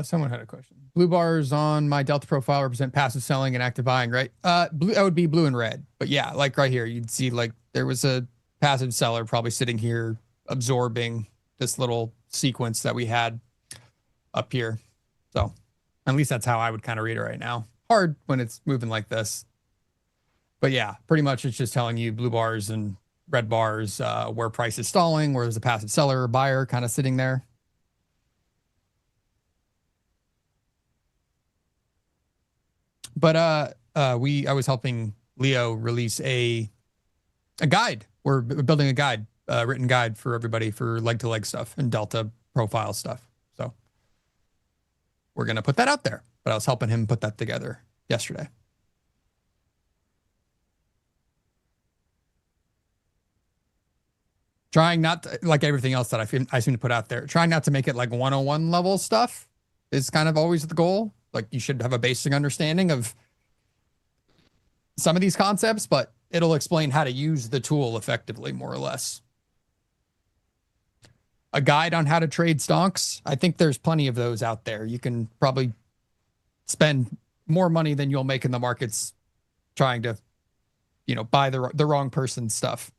E: Someone had a question. Blue bars on my Delta profile represent passive selling and active buying, right? Blue, that would be blue and red. But yeah, like right here, you'd see like there was a passive seller probably sitting here absorbing this little sequence that we had up here. So at least that's how I would kind of read it right now. Hard when it's moving like this. But yeah, pretty much it's just telling you blue bars and red bars where price is stalling, where there's a passive seller or buyer kind of sitting there. But I was helping Leo release a guide. We're building a guide, written guide for everybody for leg to leg stuff and Delta profile stuff. So we're gonna put that out there. But I was helping him put that together yesterday. Trying not to, like everything else that I seem to put out there, trying not to make it like 101 level stuff is kind of always the goal. Like you should have a basic understanding of some of these concepts, but it'll explain how to use the tool effectively, more or less. A guide on how to trade stonks. I think there's plenty of those out there. You can probably spend more money than you'll make in the markets trying to, buy the wrong person's stuff.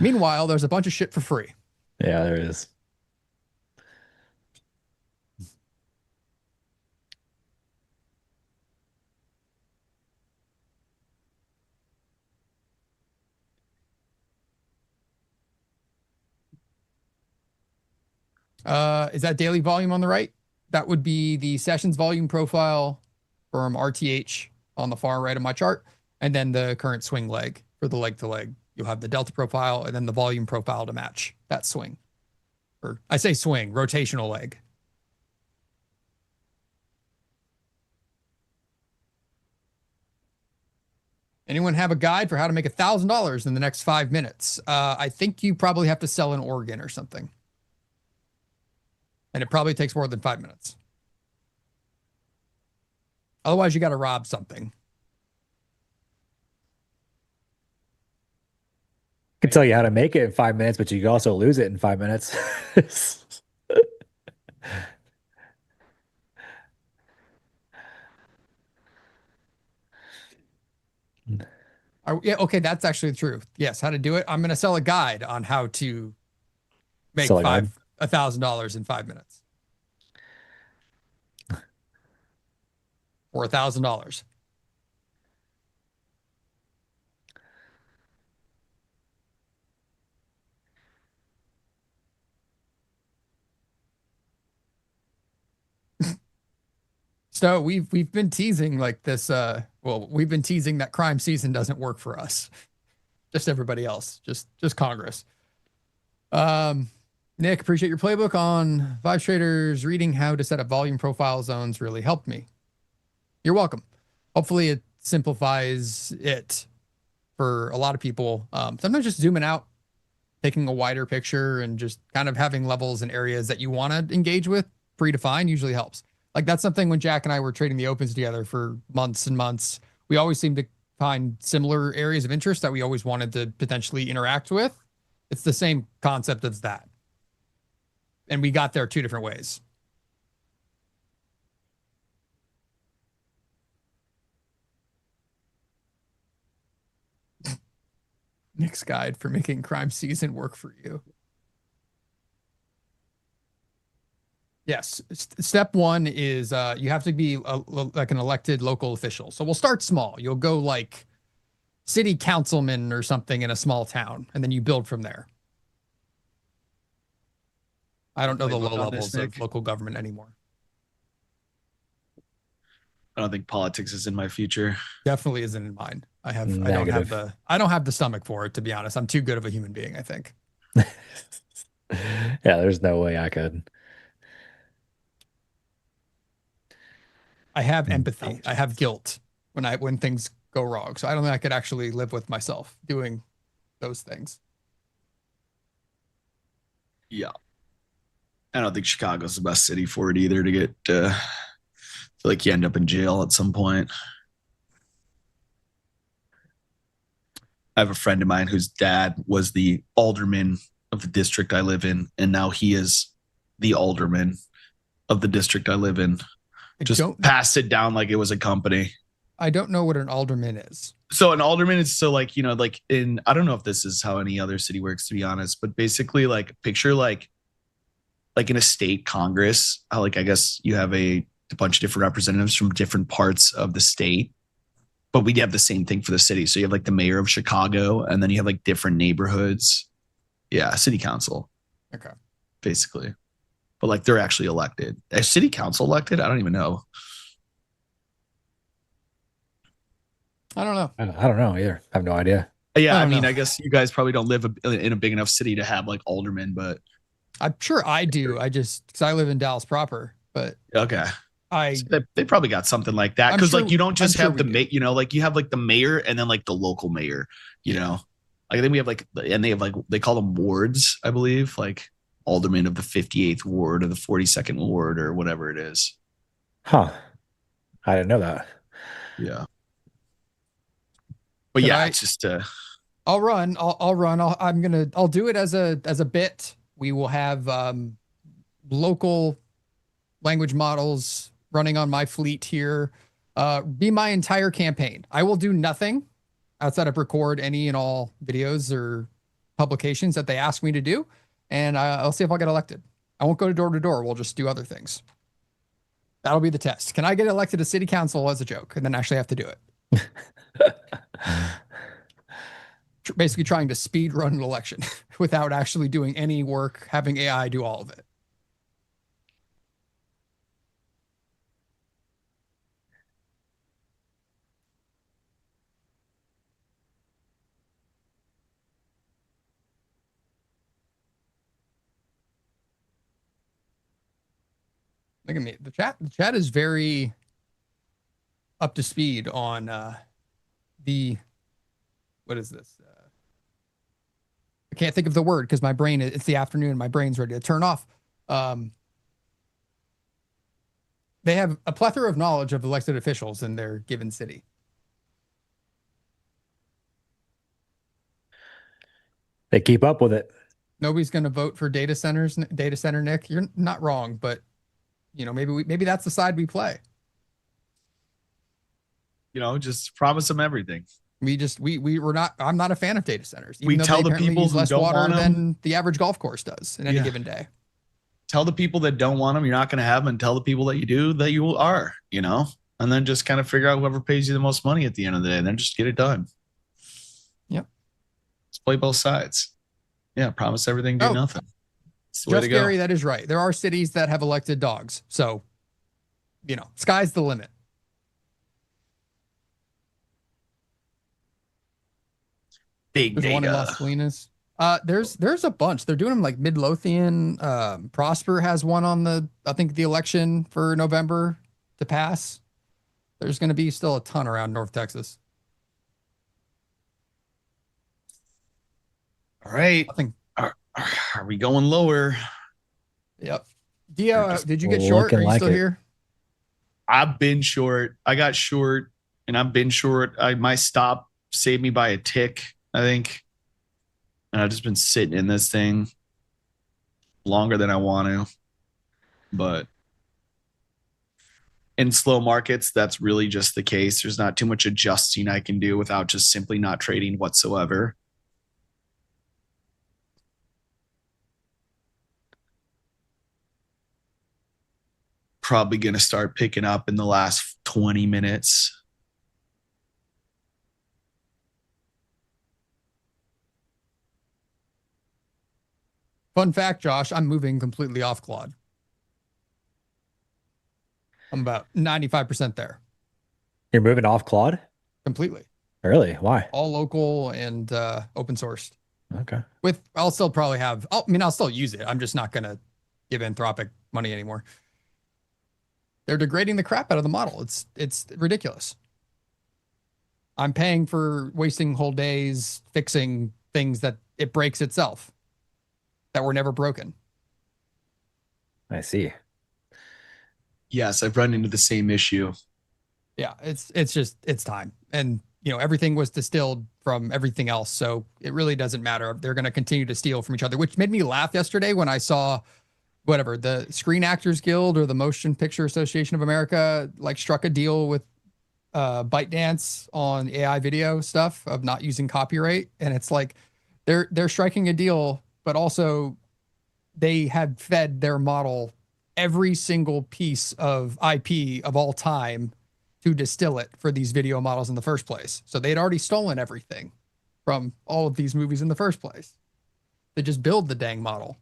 E: Meanwhile, there's a bunch of shit for free.
C: Yeah, there is.
E: Is that daily volume on the right? That would be the sessions volume profile from RTH on the far right of my chart, and then the current swing leg for the leg to leg. You'll have the delta profile and then the volume profile to match that swing. Or I say swing, rotational leg. Anyone have a guide for how to make $1,000 in the next 5 minutes? I think you probably have to sell an organ or something. And it probably takes more than 5 minutes. Otherwise, you got to rob something.
C: I can tell you how to make it in 5 minutes, but you can also lose it in 5 minutes.
E: Yeah, okay, that's actually the truth. Yes, how to do it. I'm going to sell a guide on how to make
C: Sell a guide.
E: $1,000 in 5 minutes. Or $1,000. So we've been teasing like this. We've been teasing that crime season doesn't work for us. Just everybody else. Just Congress. Nick, appreciate your playbook on Vibe Traders. Reading how to set up volume profile zones really helped me. You're welcome. Hopefully it simplifies it for a lot of people. Sometimes just zooming out, taking a wider picture, and just kind of having levels and areas that you want to engage with predefined usually helps. Like that's something when Jack and I were trading the opens together for months and months, we always seemed to find similar areas of interest that we always wanted to potentially interact with. It's the same concept as that. And we got there 2 different ways. Nick's guide for making crime season work for you. Yes. Step 1 is you have to be like an elected local official. So we'll start small. You'll go like city councilman or something in a small town, and then you build from there. I don't know the low levels of local government anymore.
D: I don't think politics is in my future.
E: Definitely isn't in mine. I don't have the stomach for it, to be honest. I'm too good of a human being, I think.
C: Yeah, there's no way I could.
E: I have empathy. I have guilt when things go wrong. So I don't think I could actually live with myself doing those things.
D: Yeah. I don't think Chicago's the best city for it either to get feel like you end up in jail at some point. I have a friend of mine whose dad was the alderman of the district I live in, and now he is the alderman of the district I live in. Just passed it down like it was a company.
E: I don't know what an alderman is.
D: So an alderman is like, like I don't know if this is how any other city works, to be honest, but basically like picture like in a state Congress, how like I guess you have a bunch of different representatives from different parts of the state, but we have the same thing for the city. So you have like the mayor of Chicago, and then you have like different neighborhoods. Yeah, city council.
E: Okay.
D: Basically. But like they're actually elected. Is city council elected? I don't even know.
E: I don't know.
C: I don't know either. I have no idea.
D: Yeah, I mean, I guess you guys probably don't live in a big enough city to have like aldermen, but
E: I'm sure I do. Because I live in Dallas proper, but
D: okay. So they probably got something like that, because like you don't just have like you have like the mayor and then like the local mayor, you know. Like then we have like, and they have like, they call them wards, I believe, like alderman of the 58th ward or the 42nd ward or whatever it is.
C: Huh. I didn't know that.
D: Yeah. But it's just
E: I'll run. I'll do it as a bit. We will have local language models running on my fleet here. Be my entire campaign. I will do nothing outside of record any and all videos or publications that they ask me to do, and I'll see if I'll get elected. I won't go door to door. We'll just do other things. That'll be the test. Can I get elected to city council as a joke and then actually have to do it? Basically trying to speed run an election without actually doing any work, having AI do all of it. Look at me. The chat is very up to speed on what is this? I can't think of the word because my brain, it's the afternoon. My brain's ready to turn off. They have a plethora of knowledge of elected officials in their given city.
C: They keep up with it.
E: Nobody's going to vote for data center, Nick. You're not wrong, but maybe that's the side we play.
D: Just promise them everything.
E: We're not. I'm not a fan of data centers.
D: We tell the people who
E: less
D: don't
E: water
D: want them
E: than the average golf course does in any given day.
D: Tell the people that don't want them you're not going to have them, and tell the people that you do that you are. And then just kind of figure out whoever pays you the most money at the end of the day, and then just get it done.
E: Yep.
D: Let's play both sides. Yeah, promise everything, do nothing.
E: Just Gary, that is right. There are cities that have elected dogs, so sky's the limit.
D: Big
E: There's one in Las Colinas. There's a bunch. They're doing them like Midlothian. Prosper has one on the election for November to pass. There's going to be still a ton around North Texas.
D: All right. Are we going lower?
E: Yep. Dio, did you get short? Are you still here?
D: I've been short. I got short, and I've been short. My stop saved me by a tick, I think. And I've just been sitting in this thing longer than I want to. But in slow markets, that's really just the case. There's not too much adjusting I can do without just simply not trading whatsoever. Probably going to start picking up in the last 20 minutes.
E: Fun fact, Josh, I'm moving completely off Claude. I'm about 95% there.
C: You're moving off Claude?
E: Completely.
C: Really? Why?
E: All local and open sourced.
C: Okay.
E: I'll still probably I'll still use it. I'm just not going to give Anthropic money anymore. They're degrading the crap out of the model. It's ridiculous. I'm paying for wasting whole days fixing things that it breaks itself, that were never broken.
C: I see.
D: Yes, I've run into the same issue.
E: Yeah, it's time. And everything was distilled from everything else. So it really doesn't matter. They're going to continue to steal from each other, which made me laugh yesterday when I saw whatever, the Screen Actors Guild or the Motion Picture Association of America like struck a deal with ByteDance on AI video stuff of not using copyright, and it's like they're striking a deal, but also they had fed their model every single piece of IP of all time to distill it for these video models in the first place. So they'd already stolen everything from all of these movies in the first place. They just build the dang model.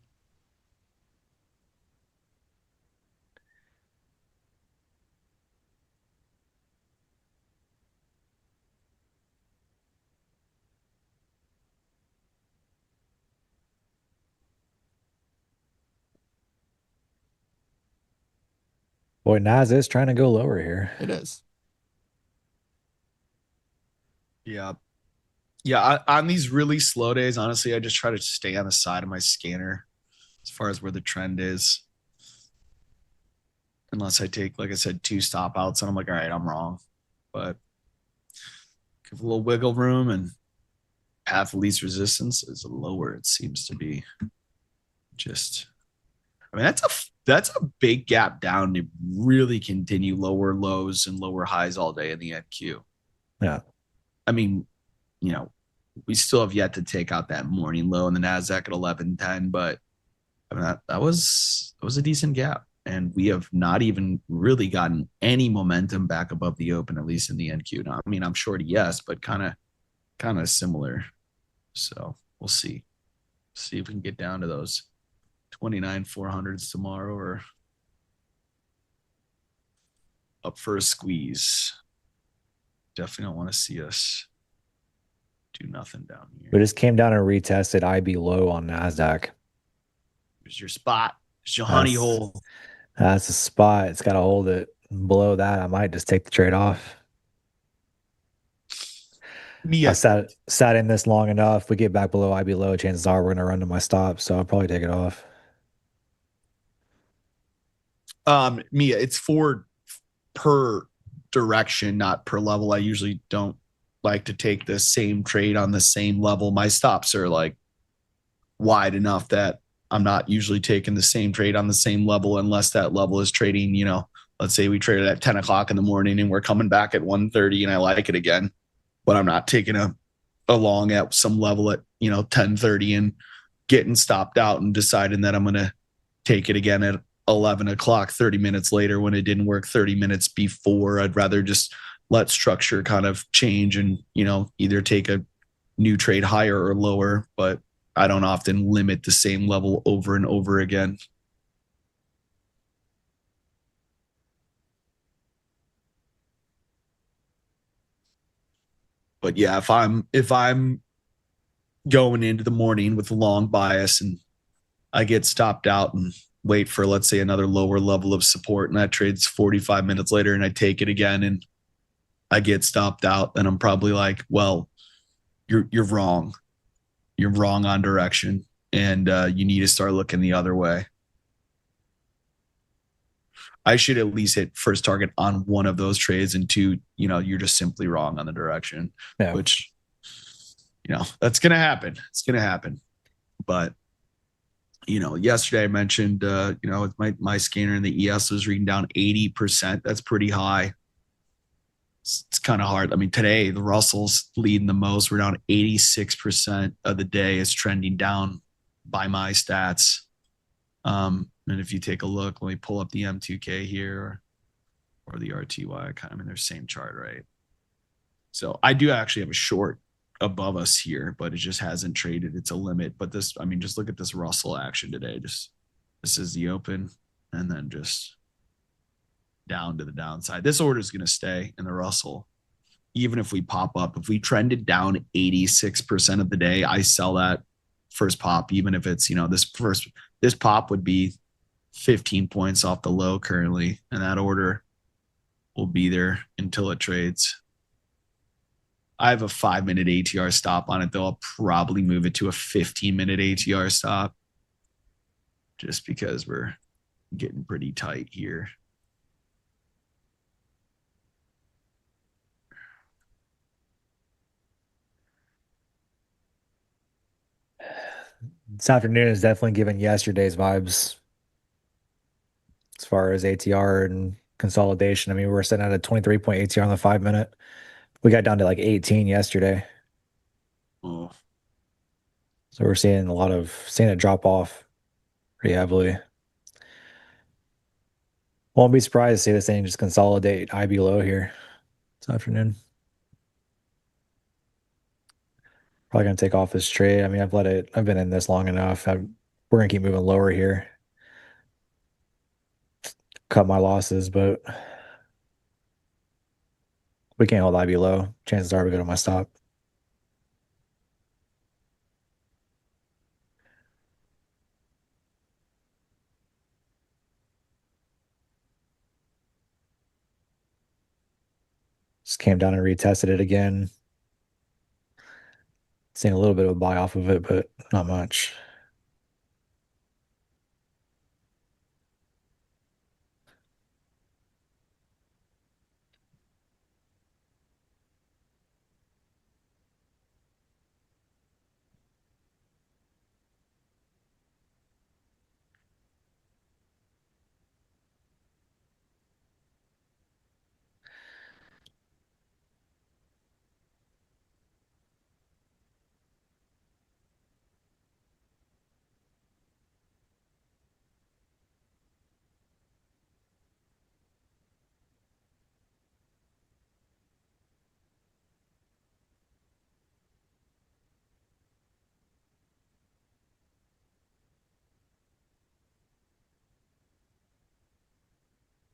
C: Boy, Nas is trying to go lower here.
E: It is.
D: Yeah. Yeah. On these really slow days, honestly, I just try to stay on the side of my scanner as far as where the trend is. Unless I take, like I said, 2 stop outs and I'm like, all right, I'm wrong. But give a little wiggle room, and path of least resistance is lower, it seems to be. Just, I mean, that's a big gap down to really continue lower lows and lower highs all day in the NQ.
C: Yeah.
D: I mean, you know, we still have yet to take out that morning low in the NASDAQ at 1110, but I mean, that was a decent gap. And we have not even really gotten any momentum back above the open, at least in the NQ. Now, I mean, I'm short, yes, but kind of similar. So we'll see. See if we can get down to those 29 400s tomorrow, or up for a squeeze. Definitely don't want to see us do nothing down here.
C: We just came down and retested IB low on NASDAQ.
D: Here's your spot. Here's your honey hole.
C: That's a spot. It's got to hold it. Below that, I might just take the trade off. I sat in this long enough. We get back below IB low, chances are we're going to run to my stop. So I'll probably take it off.
D: Mia, it's for per direction, not per level. I usually don't like to take the same trade on the same level. My stops are like wide enough that I'm not usually taking the same trade on the same level unless that level is trading, you know, let's say we traded at 10 o'clock in the morning and we're coming back at 1:30 and I like it again, but I'm not taking a long at some level at, you know, 10:30 and getting stopped out and deciding that I'm going to take it again at 11 o'clock, 30 minutes later when it didn't work 30 minutes before. I'd rather just let structure kind of change and, you know, either take a new trade higher or lower, but I don't often limit the same level over and over again. But yeah, if I'm going into the morning with a long bias and I get stopped out and wait for, let's say, another lower level of support, and that trades 45 minutes later and I take it again and I get stopped out, then I'm probably like, well, you're wrong. You're wrong on direction, and you need to start looking the other way. I should at least hit first target on one of those trades, and 2, you know, you're just simply wrong on the direction, which, you know, that's going to happen. It's going to happen. But, you know, yesterday I mentioned, you know, with my scanner in the ES was reading down 80%. That's pretty high. It's kind of hard. I mean, today the Russell's leading the most. We're down 86% of the day is trending down by my stats. And if you take a look, let me pull up the M2K here or the RTY. I mean, they're same chart, right? So I do actually have a short above us here, but it just hasn't traded. It's a limit. But this, I mean, just look at this Russell action today. Just this is the open, and then just down to the downside. This order is going to stay in the Russell. Even if we pop up, if we trended down 86% of the day, I sell that first pop, even if it's, you know, this pop would be 15 points off the low currently, and that order will be there until it trades. I have a 5-minute ATR stop on it, though. I'll probably move it to a 15-minute ATR stop just because we're getting pretty tight here.
C: This afternoon is definitely giving yesterday's vibes. as far as ATR and consolidation. I mean, we're sitting at a 23-point ATR on the 5-minute. We got down to like 18 yesterday.
D: Oh.
C: So we're seeing it drop off pretty heavily. Won't be surprised to see this thing just consolidate IB low here this afternoon. Probably gonna take off this trade. I mean, I've been in this long enough. We're gonna keep moving lower here. Cut my losses, but we can't hold IB low. Chances are we go to my stop. Just came down and retested it again. Seeing a little bit of a buy off of it, but not much.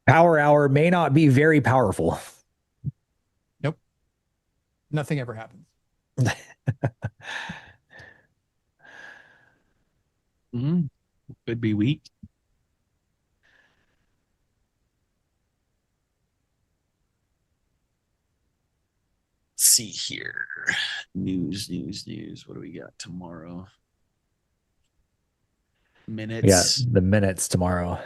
C: Power hour may not be very powerful.
E: Nope. Nothing ever happens.
D: Could be weak. Let's see here. News. What do we got tomorrow? Minutes.
C: Yeah, the minutes tomorrow.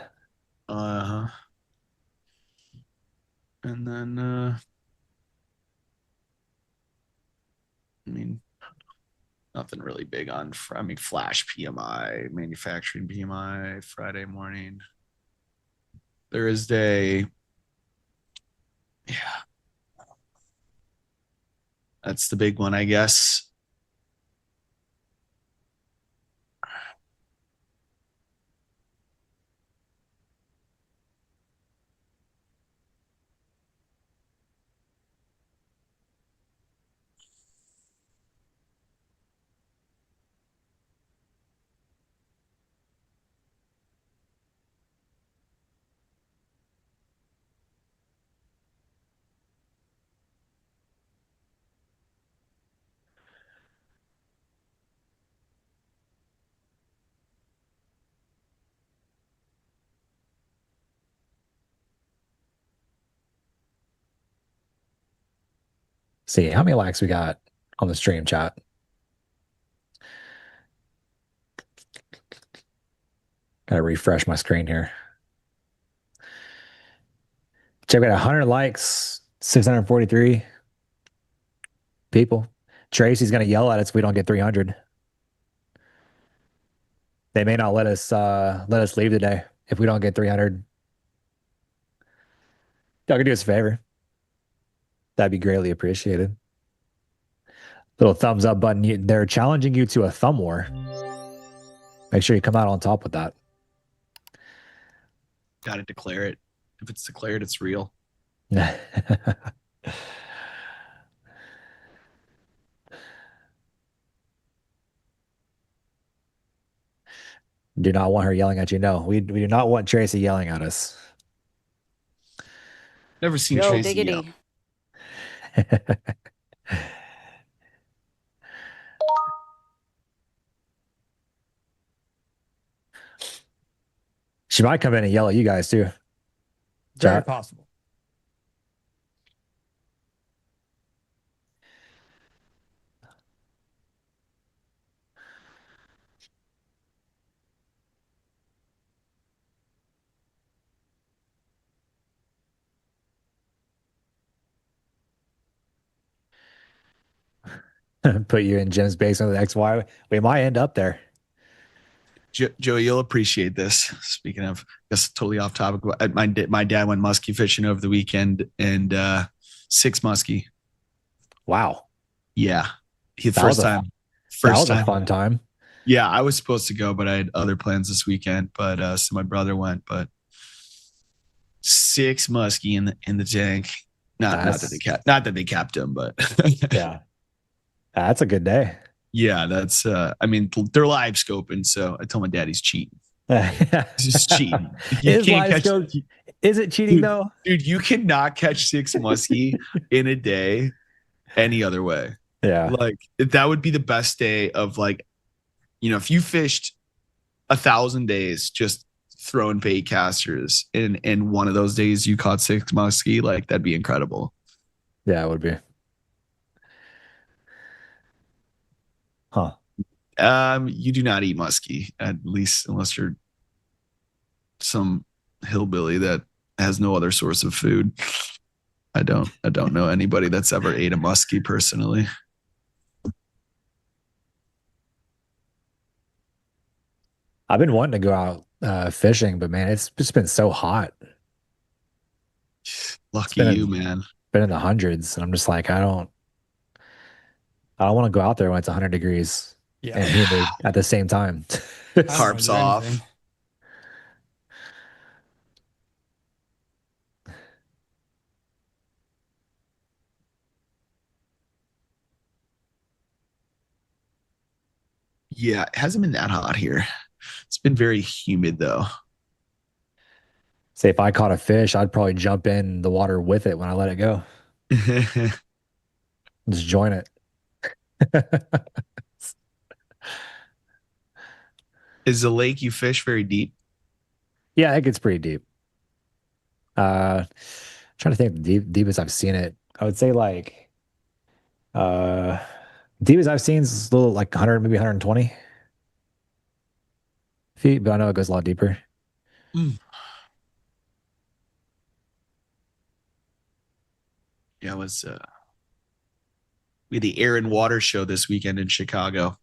D: And then I mean, nothing really big on flash PMI, manufacturing PMI Friday morning. Thursday. Yeah. That's the big one, I guess.
C: See how many likes we got on the stream chat. Gotta refresh my screen here. Check out 100 likes, 643 people. Tracy's gonna yell at us if we don't get 300. They may not let us leave today if we don't get 300. Y'all can do us a favor. That'd be greatly appreciated. Little thumbs up button. They're challenging you to a thumb war. Make sure you come out on top with that.
D: Got to declare it. If it's declared, it's real.
C: Do not want her yelling at you. No, we do not want Tracy yelling at us.
D: Never seen
A: Yo,
D: Tracy
A: diggity.
D: yell.
C: She might come in and yell at you guys too.
E: Very
C: Chat.
E: possible.
C: Put you in Jim's basement with XY. We might end up there.
D: Joey, you'll appreciate this. Speaking of, I guess totally off topic. My dad went muskie fishing over the weekend and 6 muskie.
C: Wow.
D: Yeah,
C: That was a fun time.
D: Yeah, I was supposed to go, but I had other plans this weekend. But so my brother went. But 6 muskie in the tank. Not that they capped him, but
C: yeah, that's a good day.
D: Yeah, that's I mean, they're live scoping, so I told my dad he's cheating. He's just cheating.
C: Is it cheating though?
D: Dude, you cannot catch 6 muskie in a day any other way.
C: Yeah.
D: Like that would be the best day of like, if you fished 1,000 days just throwing bait casters and one of those days you caught 6 muskie, like that'd be incredible.
C: Yeah, it would be. Huh.
D: You do not eat muskie, at least unless you're some hillbilly that has no other source of food. I don't know anybody that's ever ate a muskie personally.
C: I've been wanting to go out fishing, but man, it's just been so hot.
D: Lucky you, man.
C: Been in the hundreds, and I'm just like, I don't want to go out there when it's 100 degrees and humid at the same time.
D: Harps off. Yeah, it hasn't been that hot here. It's been very humid though.
C: Say if I caught a fish, I'd probably jump in the water with it when I let it go. Just join it.
D: Is the lake you fish very deep?
C: Yeah, it gets pretty deep. Trying to think of the deepest I've seen it. I would say like deepest I've seen is a little like 100, maybe 120 feet, but I know it goes a lot deeper.
D: Yeah, it was we had the Air and Water show this weekend in Chicago.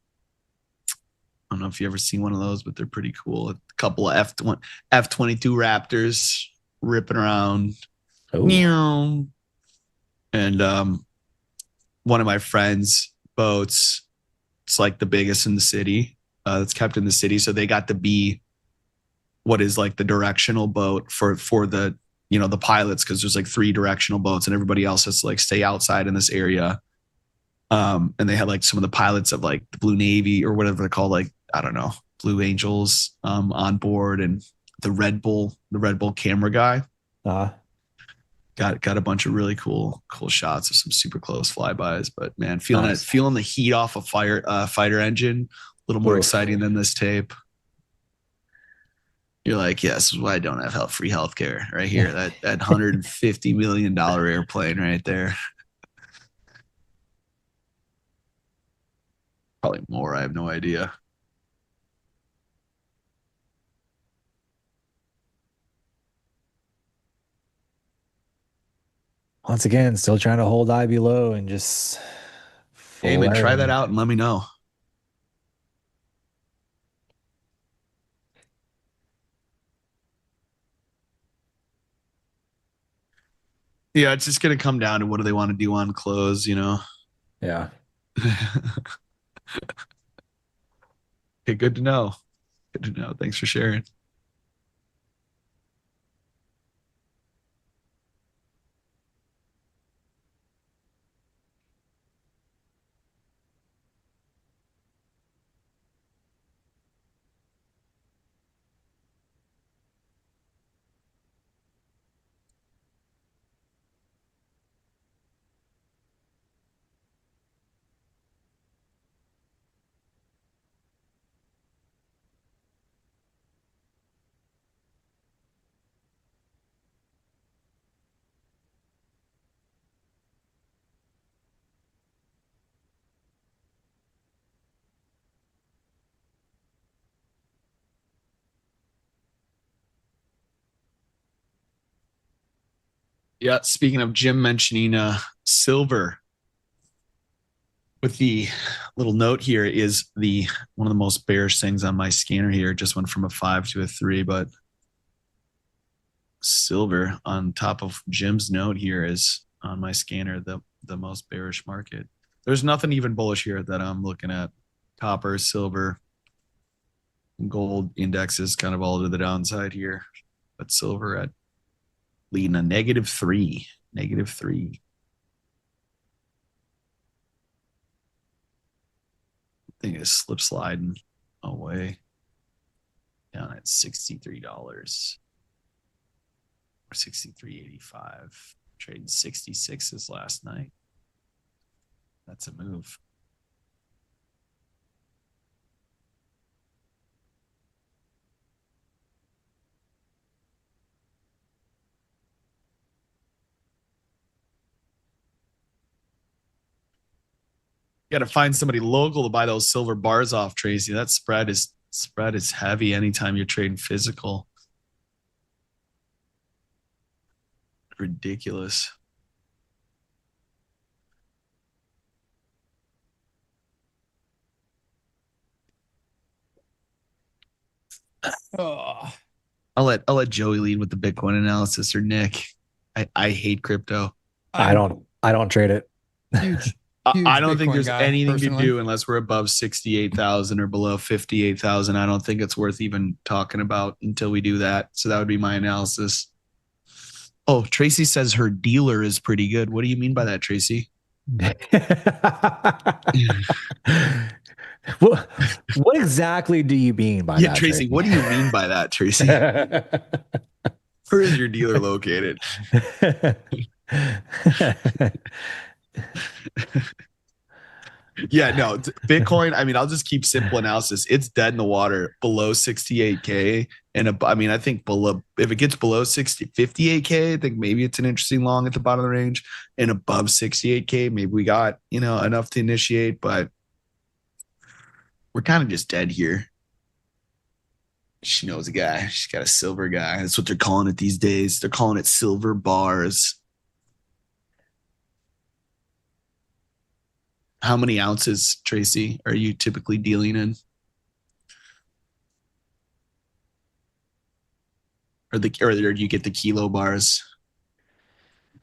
D: I don't know if you ever seen one of those, but they're pretty cool. A couple of F-22 Raptors ripping around.
C: Ooh.
D: And one of my friends' boats, it's like the biggest in the city. That's kept in the city. So they got to be what is like the directional boat for the, the pilots, because there's like 3 directional boats and everybody else has to like stay outside in this area. And they had like some of the pilots of like the Blue Navy or whatever they're called, like, I don't know, Blue Angels on board, and the Red Bull camera guy. Got a bunch of really cool shots of some super close flybys. But man, feeling the heat off a fighter engine, a little more exciting than this tape. You're like, yeah, this is why I don't have free healthcare right here. That $150 million airplane right there. Probably more. I have no idea.
C: Once again, still trying to hold IB low and just.
D: Hey, man, try that out and let me know. Yeah, it's just going to come down to what do they want to do on close,
C: Yeah.
D: Okay, good to know. Good to know. Thanks for sharing. Yeah, speaking of Jim mentioning silver with the little note here is one of the most bearish things on my scanner here. It just went from a 5 to a 3, but silver on top of Jim's note here is on my scanner the most bearish market. There's nothing even bullish here that I'm looking at. Copper, silver, gold indexes kind of all to the downside here, but silver at leading a -3. -3. Thing is slip sliding away down at $63 or 63.85. Trading 66s last night. That's a move. You got to find somebody local to buy those silver bars off, Tracy. That spread is heavy anytime you're trading physical. Ridiculous.
E: Oh,
D: I'll let Joey lead with the Bitcoin analysis, or Nick. I hate crypto.
C: I don't trade it.
E: huge.
D: I don't think
E: Bitcoin
D: there's
E: guy,
D: anything
E: personally.
D: to do unless we're above 68,000 or below 58,000. I don't think it's worth even talking about until we do that. So that would be my analysis. Oh, Tracy says her dealer is pretty good. What do you mean by that, Tracy?
C: What exactly do you mean by that,
D: Tracy, what do you mean by that, Tracy? Where is your dealer located? Yeah, no, Bitcoin. I mean, I'll just keep simple analysis. It's dead in the water below 68K. And I mean, I think if it gets below 58K, I think maybe it's an interesting long at the bottom of the range. And above 68K, maybe we got, enough to initiate, but we're kind of just dead here. She knows a guy. She's got a silver guy. That's what they're calling it these days. They're calling it silver bars. How many ounces, Tracy, are you typically dealing in? Or do you get the kilo bars?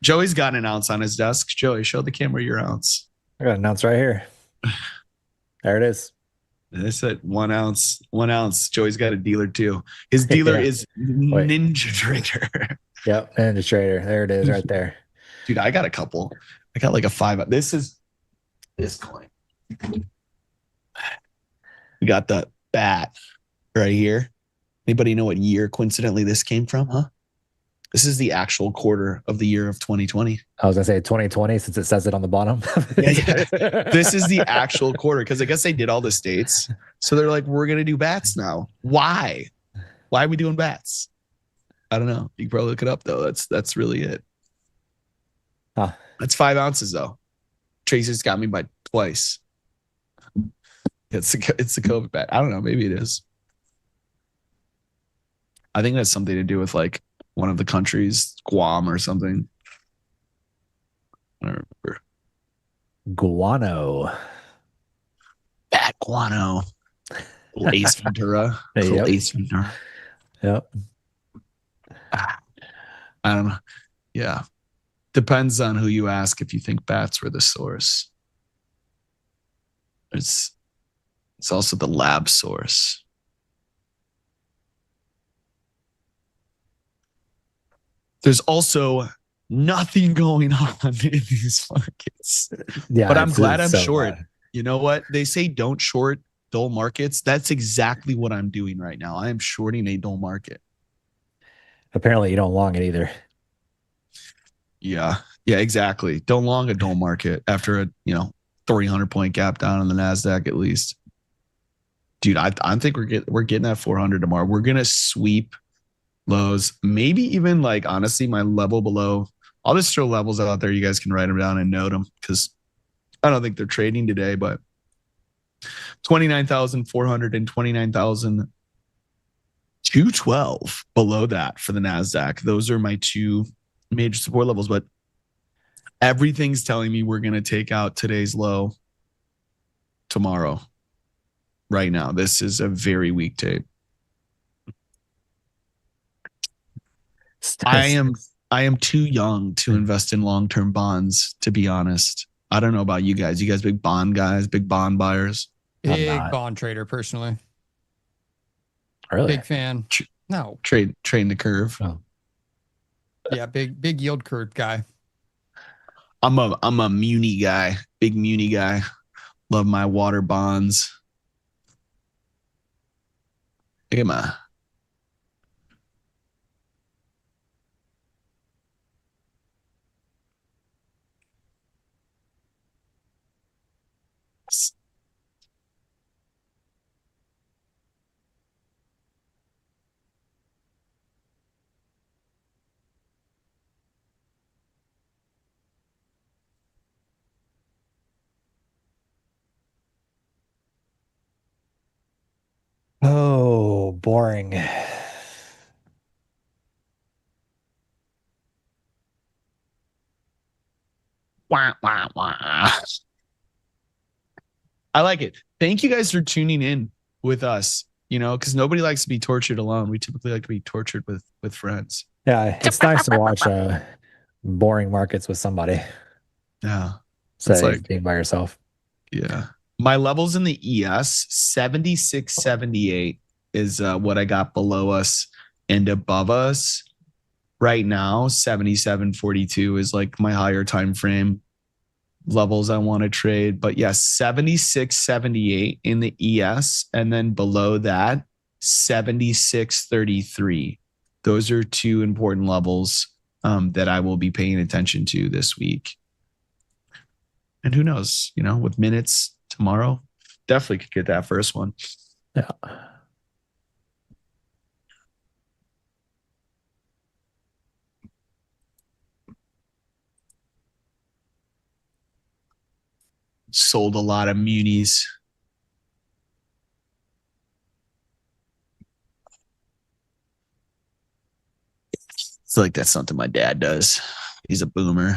D: Joey's got an ounce on his desk. Joey, show the camera your ounce.
C: I got an ounce right here. There it is.
D: I said 1 ounce. 1 ounce. Joey's got a dealer too. His dealer is NinjaTrader.
C: Yep, NinjaTrader. There it is, right there.
D: Dude, I got a couple. I got like a 5. This is this coin. We got the bat right here. Anybody know what year coincidentally this came from? Huh? This is the actual quarter of the year of 2020.
C: I was gonna say 2020 since it says it on the bottom.
D: Yeah. This is the actual quarter because I guess they did all the states. So they're like, we're gonna do bats now. Why? Why are we doing bats? I don't know. You can probably look it up though. That's really it.
C: Huh.
D: That's 5 ounces though. Tracy's got me by twice. It's the COVID bat. I don't know. Maybe it is. I think that's something to do with like one of the countries, Guam or something. I don't remember.
C: Guano.
D: Bat guano. Little Ace Ventura.
C: Yep.
D: Ace Ventura.
C: Yep.
D: I don't know. Yeah. Depends on who you ask if you think bats were the source. It's also the lab source. There's also nothing going on in these markets.
C: Yeah,
D: but I'm glad I'm
C: so
D: short.
C: bad.
D: You know what? They say don't short dull markets. That's exactly what I'm doing right now. I am shorting a dull market.
C: Apparently you don't long it either.
D: Yeah, exactly. Don't long a dull market after a 300 point gap down on the NASDAQ at least. Dude, I think we're getting that 400 tomorrow. We're gonna sweep lows, maybe even like honestly my level below. I'll just throw levels out there. You guys can write them down and note them because I don't think they're trading today, but 29,400 and 29,212 below that for the NASDAQ. Those are my two major support levels, but everything's telling me we're going to take out today's low tomorrow. Right now, this is a very weak tape. I am too young to invest in long-term bonds, to be honest. I don't know about you guys. You guys big bond guys, big bond buyers?
E: Big bond trader, personally.
C: Really?
E: Big fan. No.
D: Trading the curve.
C: Oh.
E: Yeah, big yield curve guy.
D: I'm a muni guy, big muni guy. Love my water bonds. Look at my
C: Oh, boring.
D: wah, wah, wah. I like it. Thank you guys for tuning in with us. Because nobody likes to be tortured alone. We typically like to be tortured with friends.
C: Yeah, it's nice to watch boring markets with somebody.
D: Yeah.
C: It's like being by yourself.
D: Yeah. My levels in the ES, 76, 78 is what I got below us, and above us right now, 77, 42 is like my higher time frame levels I want to trade. But yes, 76, 78 in the ES, and then below that, 76, 33. Those are two important levels that I will be paying attention to this week. And who knows, with minutes tomorrow, definitely could get that first one.
C: Yeah.
D: Sold a lot of munis. It's like that's something my dad does. He's a boomer.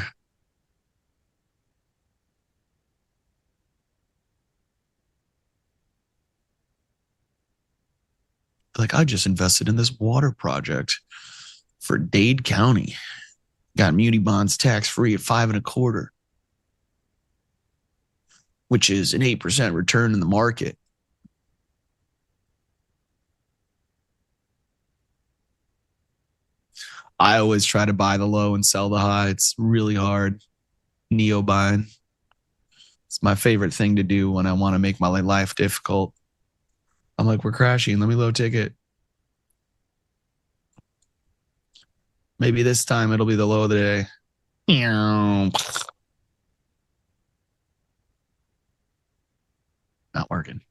D: Like, I just invested in this water project for Dade County. Got muni bonds tax free at 5.25%, which is an 8% return in the market. I always try to buy the low and sell the high. It's really hard. Neo buying. It's my favorite thing to do when I want to make my life difficult. I'm like, we're crashing. Let me low ticket. Maybe this time it'll be the low of the day. Not working.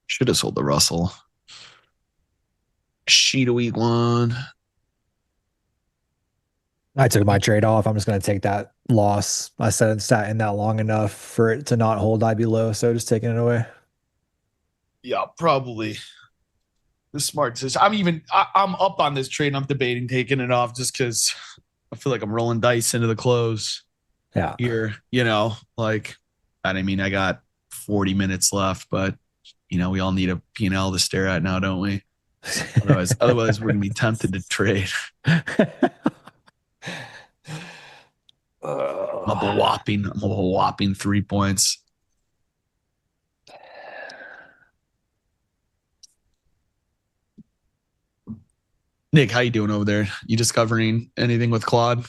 D: Should have sold the Russell. Sheet a week one.
C: I took my trade off. I'm just going to take that loss. I said it sat in that long enough for it to not hold IB low, so just taking it away.
D: Yeah, probably. The smart decision. I'm up on this trade. I'm debating taking it off just because I feel like I'm rolling dice into the close.
C: Yeah.
D: Here, I got 40 minutes left, but we all need a P&L to stare at now, don't we? Otherwise we're gonna be tempted to trade. I'm a whopping 3 points. Nick, how you doing over there? You discovering anything with Claude?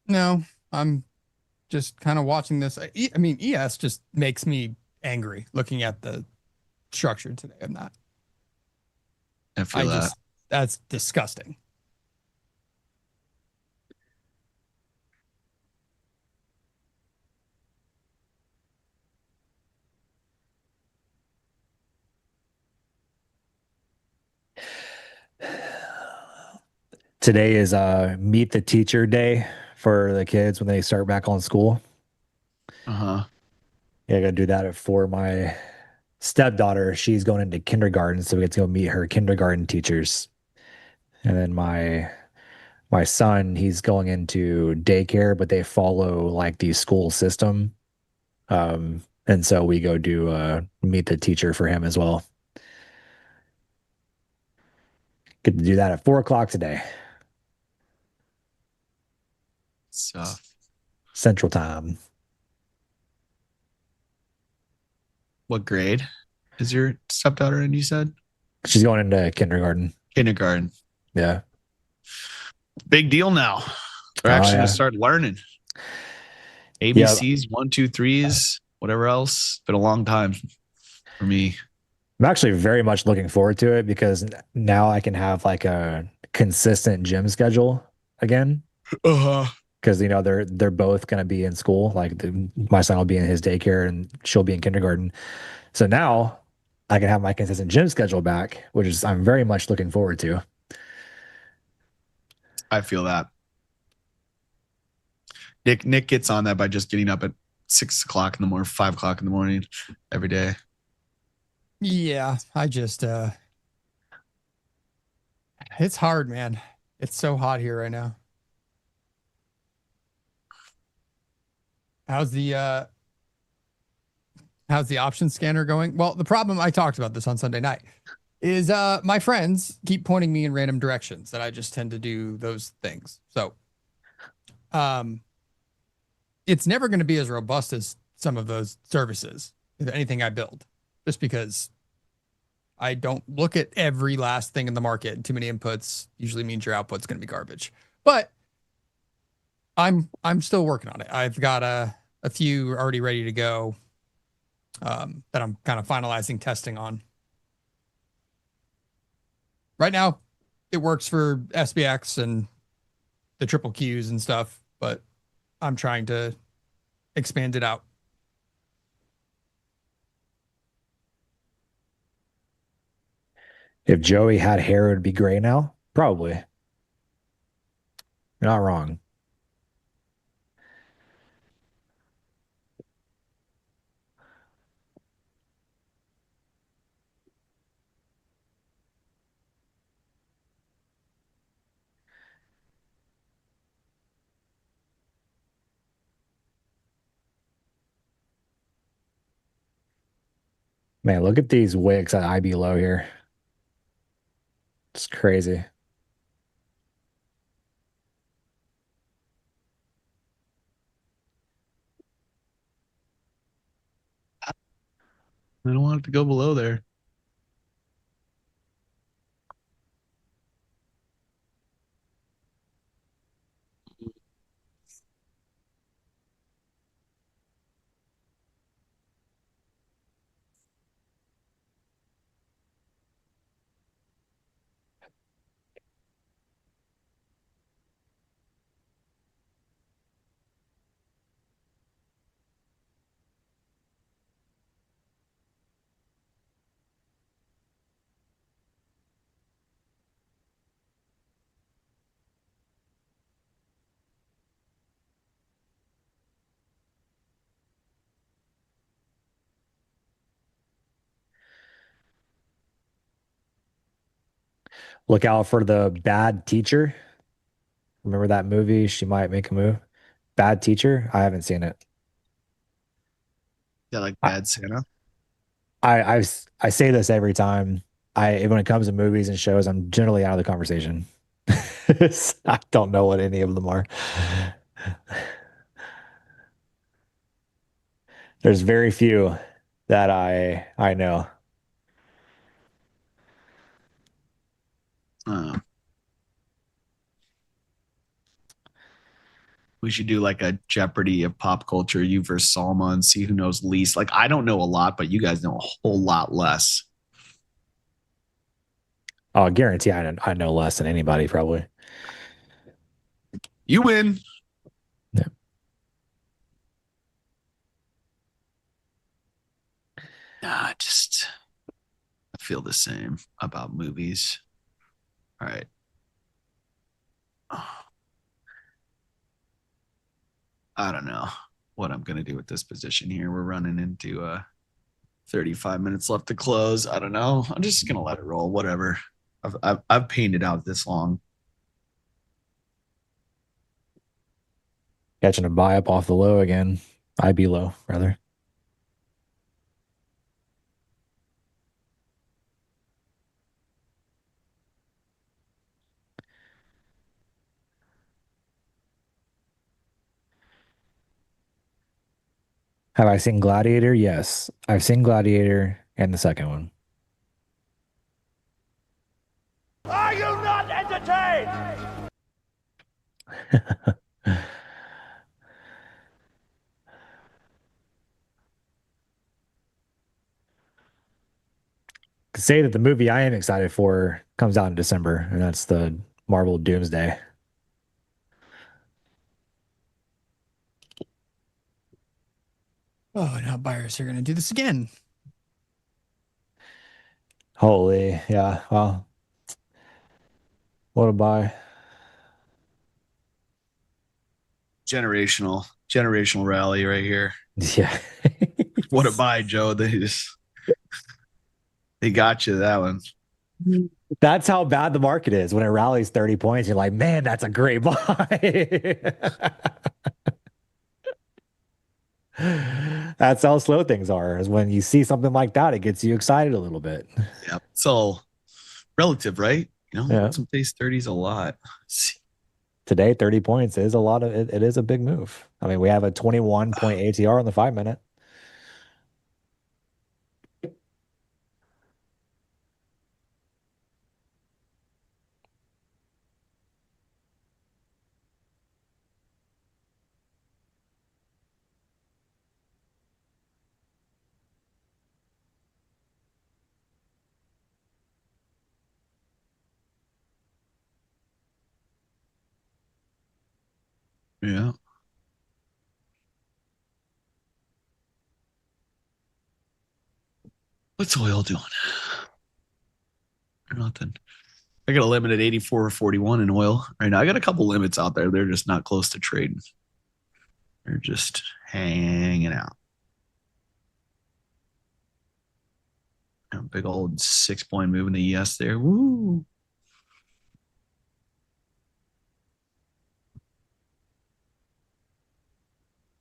E: No, I'm just kind of watching this. ES just makes me angry looking at the structure today. I'm not.
D: I feel that.
E: That's disgusting.
C: Today is meet the teacher day for the kids when they start back on school.
D: Uh-huh.
C: Yeah, I got to do that for my stepdaughter. She's going into kindergarten, so we get to go meet her kindergarten teachers. And then my son, he's going into daycare, but they follow like the school system. And so we go do meet the teacher for him as well. Get to do that at 4 o'clock today,
D: So
C: Central Time.
D: what grade is your stepdaughter in, you said?
C: She's going into kindergarten.
D: Kindergarten.
C: Yeah.
D: Big deal now. They're
C: Oh,
D: actually
C: yeah.
D: going to start learning. ABCs, 1, 2, 3s, whatever else. Been a long time for me.
C: I'm actually very much looking forward to it because now I can have like a consistent gym schedule again.
D: Uh-huh.
C: Because they're both going to be in school. Like my son will be in his daycare and she'll be in kindergarten. So now I can have my consistent gym schedule back, which is I'm very much looking forward to.
D: I feel that. Nick gets on that by just getting up at 6 o'clock in the morning, 5 o'clock in the morning every day.
E: Yeah, I just it's hard, man. It's so hot here right now. How's the option scanner going? Well, the problem, I talked about this on Sunday night, is my friends keep pointing me in random directions that I just tend to do those things. So it's never going to be as robust as some of those services, if anything I build, just because I don't look at every last thing in the market. Too many inputs usually means your output's going to be garbage. But I'm still working on it. I've got a few already ready to go that I'm kind of finalizing testing on. Right now, it works for SBX and the triple Qs and stuff, but I'm trying to expand it out.
C: If Joey had hair, it would be gray now. Probably. You're not wrong. Man, look at these wicks at IB low here. It's crazy.
D: I don't want it to go below there.
C: Look out for the bad teacher. Remember that movie? She might make a move. Bad teacher? I haven't seen it.
D: Yeah, like
C: I,
D: Bad Santa.
C: I say this every time. When it comes to movies and shows, I'm generally out of the conversation. I don't know what any of them are. There's very few that I know.
D: We should do like a Jeopardy of pop culture, you versus Salma, and see who knows least. Like, I don't know a lot, but you guys know a whole lot less.
C: I'll guarantee I know less than anybody probably.
D: You win.
C: Yeah.
D: Nah, I feel the same about movies. All right. I don't know what I'm going to do with this position here. We're running into 35 minutes left to close. I don't know. I'm just going to let it roll. Whatever. I've painted out this long.
C: Catching a buy up off the low again. IB low, rather. Have I seen Gladiator? Yes. I've seen Gladiator and the second one.
F: Are you not entertained?
C: To say that the movie I am excited for comes out in December, and that's the Marvel Doomsday.
E: Oh, now buyers are going to do this again.
C: Holy, yeah. Well, what a buy.
D: Generational rally right here.
C: Yeah.
D: What a buy, Joe. They got you that one.
C: That's how bad the market is. When it rallies 30 points, you're like, man, that's a great buy. That's how slow things are, is when you see something like that, it gets you excited a little bit.
D: Yeah. It's all relative, right? You know,
C: Yeah.
D: some face 30s a lot.
C: Today, 30 points is a lot of it. It is a big move. I mean, we have a 21-point ATR on the 5-minute.
D: Yeah. What's oil doing? Nothing. I got a limit at 84.41 in oil right now. I got a couple limits out there. They're just not close to trading. They're just hanging out. A big old 6-point move in the ES there. Woo.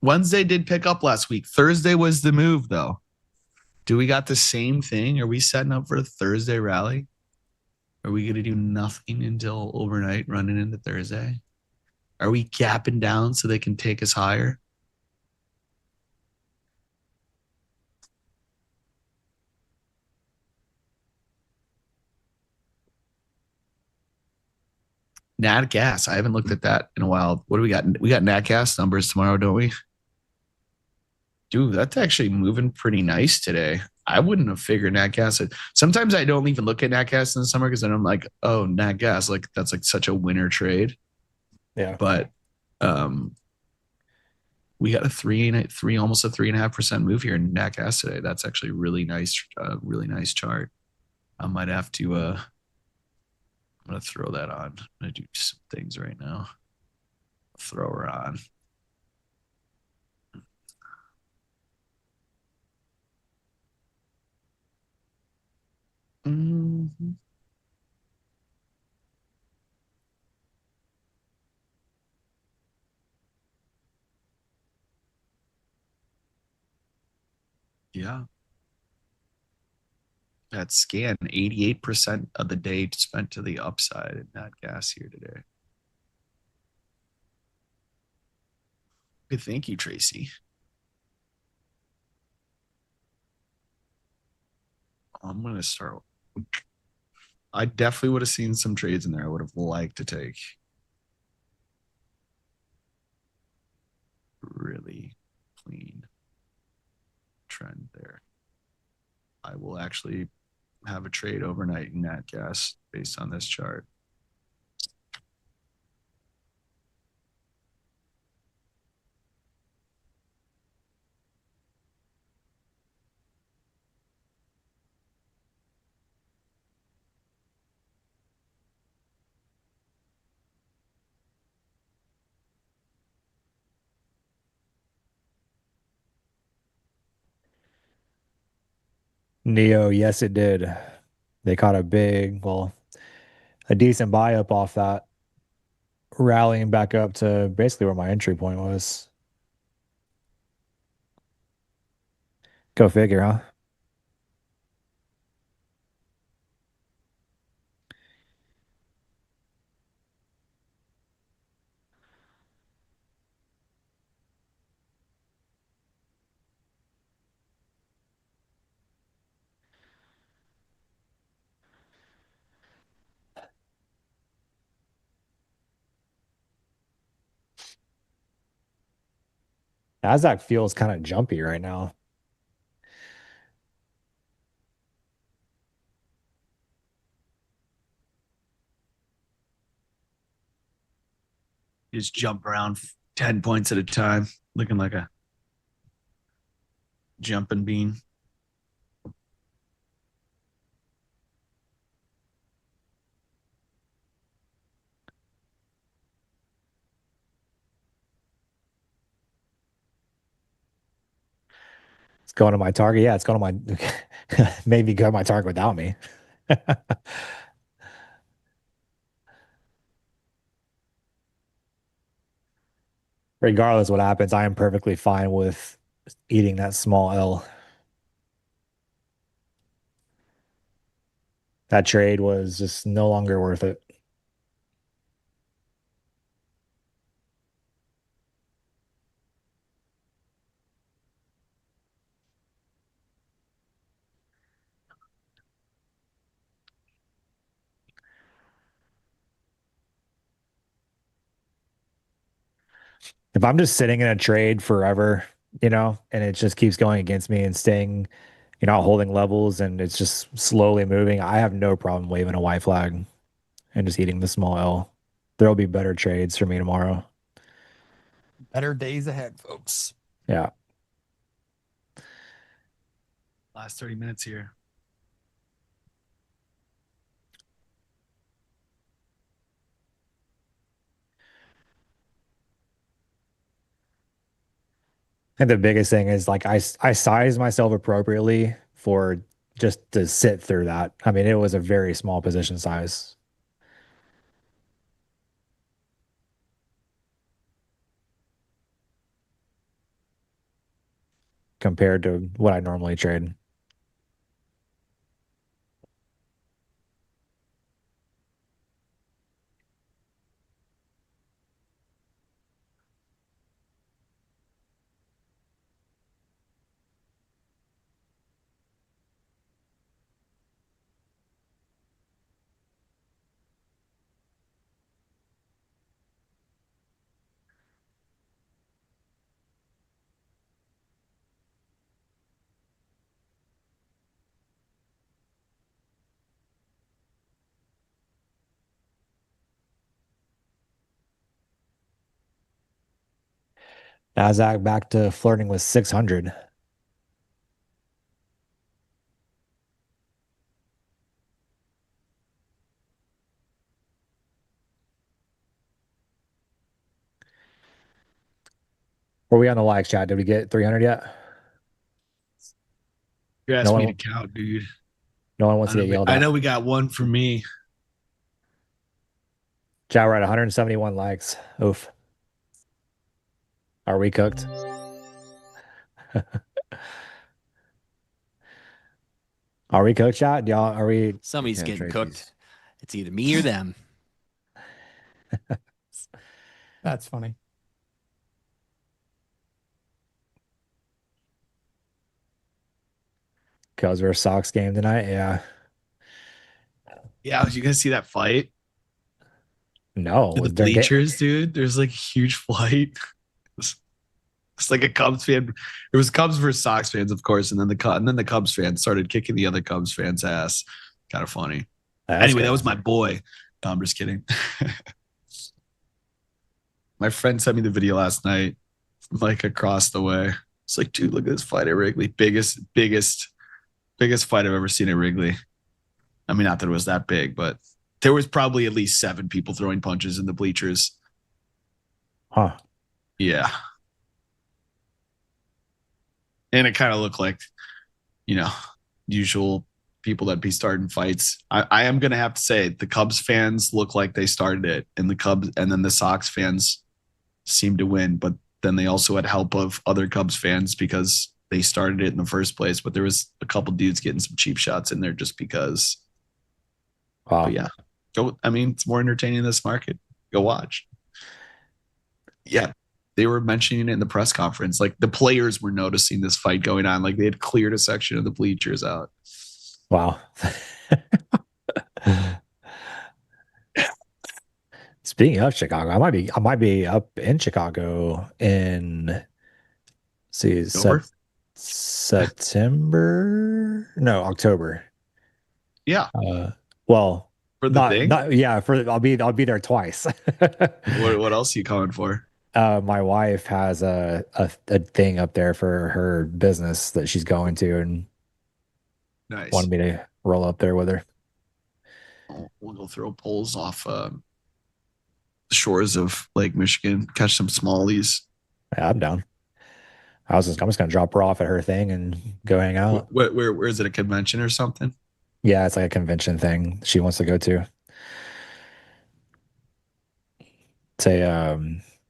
D: Wednesday did pick up last week. Thursday was the move, though. Do we got the same thing? Are we setting up for a Thursday rally? Are we going to do nothing until overnight running into Thursday? Are we gapping down so they can take us higher? Nat gas. I haven't looked at that in a while. What do we got? We got nat gas numbers tomorrow, don't we? Dude, that's actually moving pretty nice today. I wouldn't have figured nat gas. Sometimes I don't even look at nat gas in the summer because then I'm like, oh, nat gas, like that's like such a winner trade.
C: Yeah.
D: But we got almost a 3.5% move here in nat gas today. That's actually really nice chart. I might have to I'm gonna throw that on. I'm gonna do some things right now. Throw her on. Mm-hmm. Yeah. That scan, 88% of the day spent to the upside in nat gas here today. Good, thank you, Tracy. I'm gonna start. I definitely would have seen some trades in there I would have liked to take. Really clean trend there. I will actually have a trade overnight in nat gas based on this chart.
C: Neo, yes, it did. They caught a big, well, a decent buy up off that, rallying back up to basically where my entry point was. Go figure, huh? Nasdaq feels kind of jumpy right now.
D: You just jump around 10 points at a time, looking like a jumping bean.
C: It's going to my target. Yeah, it's going to my maybe go to my target without me. Regardless what happens, I am perfectly fine with eating that small L. That trade was just no longer worth it. If I'm just sitting in a trade forever, and it just keeps going against me and staying, holding levels and it's just slowly moving, I have no problem waving a white flag and just eating the small L. There'll be better trades for me tomorrow.
E: Better days ahead, folks.
C: Yeah.
D: Last 30 minutes here.
C: And the biggest thing is like I size myself appropriately for just to sit through that. I mean, it was a very small position size compared to what I normally trade. Nasdaq back to flirting with 600. Were we on the live chat? Did we get 300 yet?
D: You're
C: No
D: asking me
C: one,
D: to count, dude.
C: no one wants to get yelled
D: I
C: at.
D: know we got one for me.
C: Chat, we're at 171 likes. Oof. Are we cooked? Are we cooked, chat? Y'all, are we?
G: Somebody's
C: Yeah,
G: getting
C: trade
G: cooked.
C: these.
G: It's either me or them.
E: That's funny.
C: Cubs versus Sox game tonight. Yeah.
D: Yeah, you guys see that fight
C: No,
D: in the
C: was there get?
D: bleachers, dude? There's like a huge fight. It's like a Cubs fan. It was Cubs versus Sox fans, of course, and then the Cubs fans started kicking the other Cubs fans' ass. Kind of funny. Anyway, that was my boy. No, I'm just kidding. My friend sent me the video last night, like across the way. It's like, dude, look at this fight at Wrigley. Biggest fight I've ever seen at Wrigley. I mean, not that it was that big, but there was probably at least 7 people throwing punches in the bleachers.
C: Huh.
D: Yeah. And it kind of looked like, usual people that be starting fights. I am gonna have to say the Cubs fans look like they started it, and then the Sox fans seem to win, but then they also had help of other Cubs fans because they started it in the first place. But there was a couple dudes getting some cheap shots in there just because.
C: Wow.
D: But yeah, it's more entertaining in this market. Go watch. Yeah, they were mentioning it in the press conference. Like the players were noticing this fight going on. Like they had cleared a section of the bleachers out.
C: Wow. Speaking of Chicago, I might be up in Chicago in September. No, October.
D: Yeah.
C: Well,
D: for the thing.
C: I'll be there twice.
D: What else are you calling for?
C: My wife has a thing up there for her business that she's going to, and
D: nice.
C: wanted me to roll up there with her.
D: We'll go throw poles off the shores of Lake Michigan, catch some smallies.
C: Yeah, I'm down. I'm just gonna drop her off at her thing and go hang out.
D: Where is it? A convention or something?
C: Yeah, it's like a convention thing she wants to go to.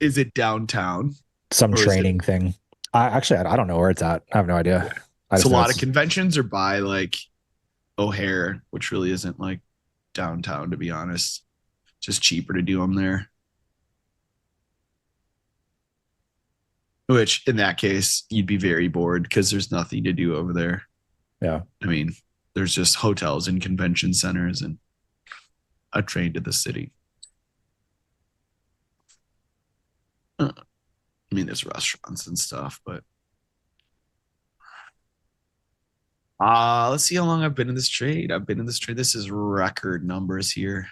D: Is it downtown?
C: Some training thing. I don't know where it's at. I have no idea.
D: So a lot of conventions are by like O'Hare, which really isn't like downtown, to be honest. Just cheaper to do them there. Which in that case, you'd be very bored because there's nothing to do over there.
C: Yeah.
D: I mean, there's just hotels and convention centers and a train to the city. I mean, there's restaurants and stuff, but let's see how long I've been in this trade. This is record numbers here.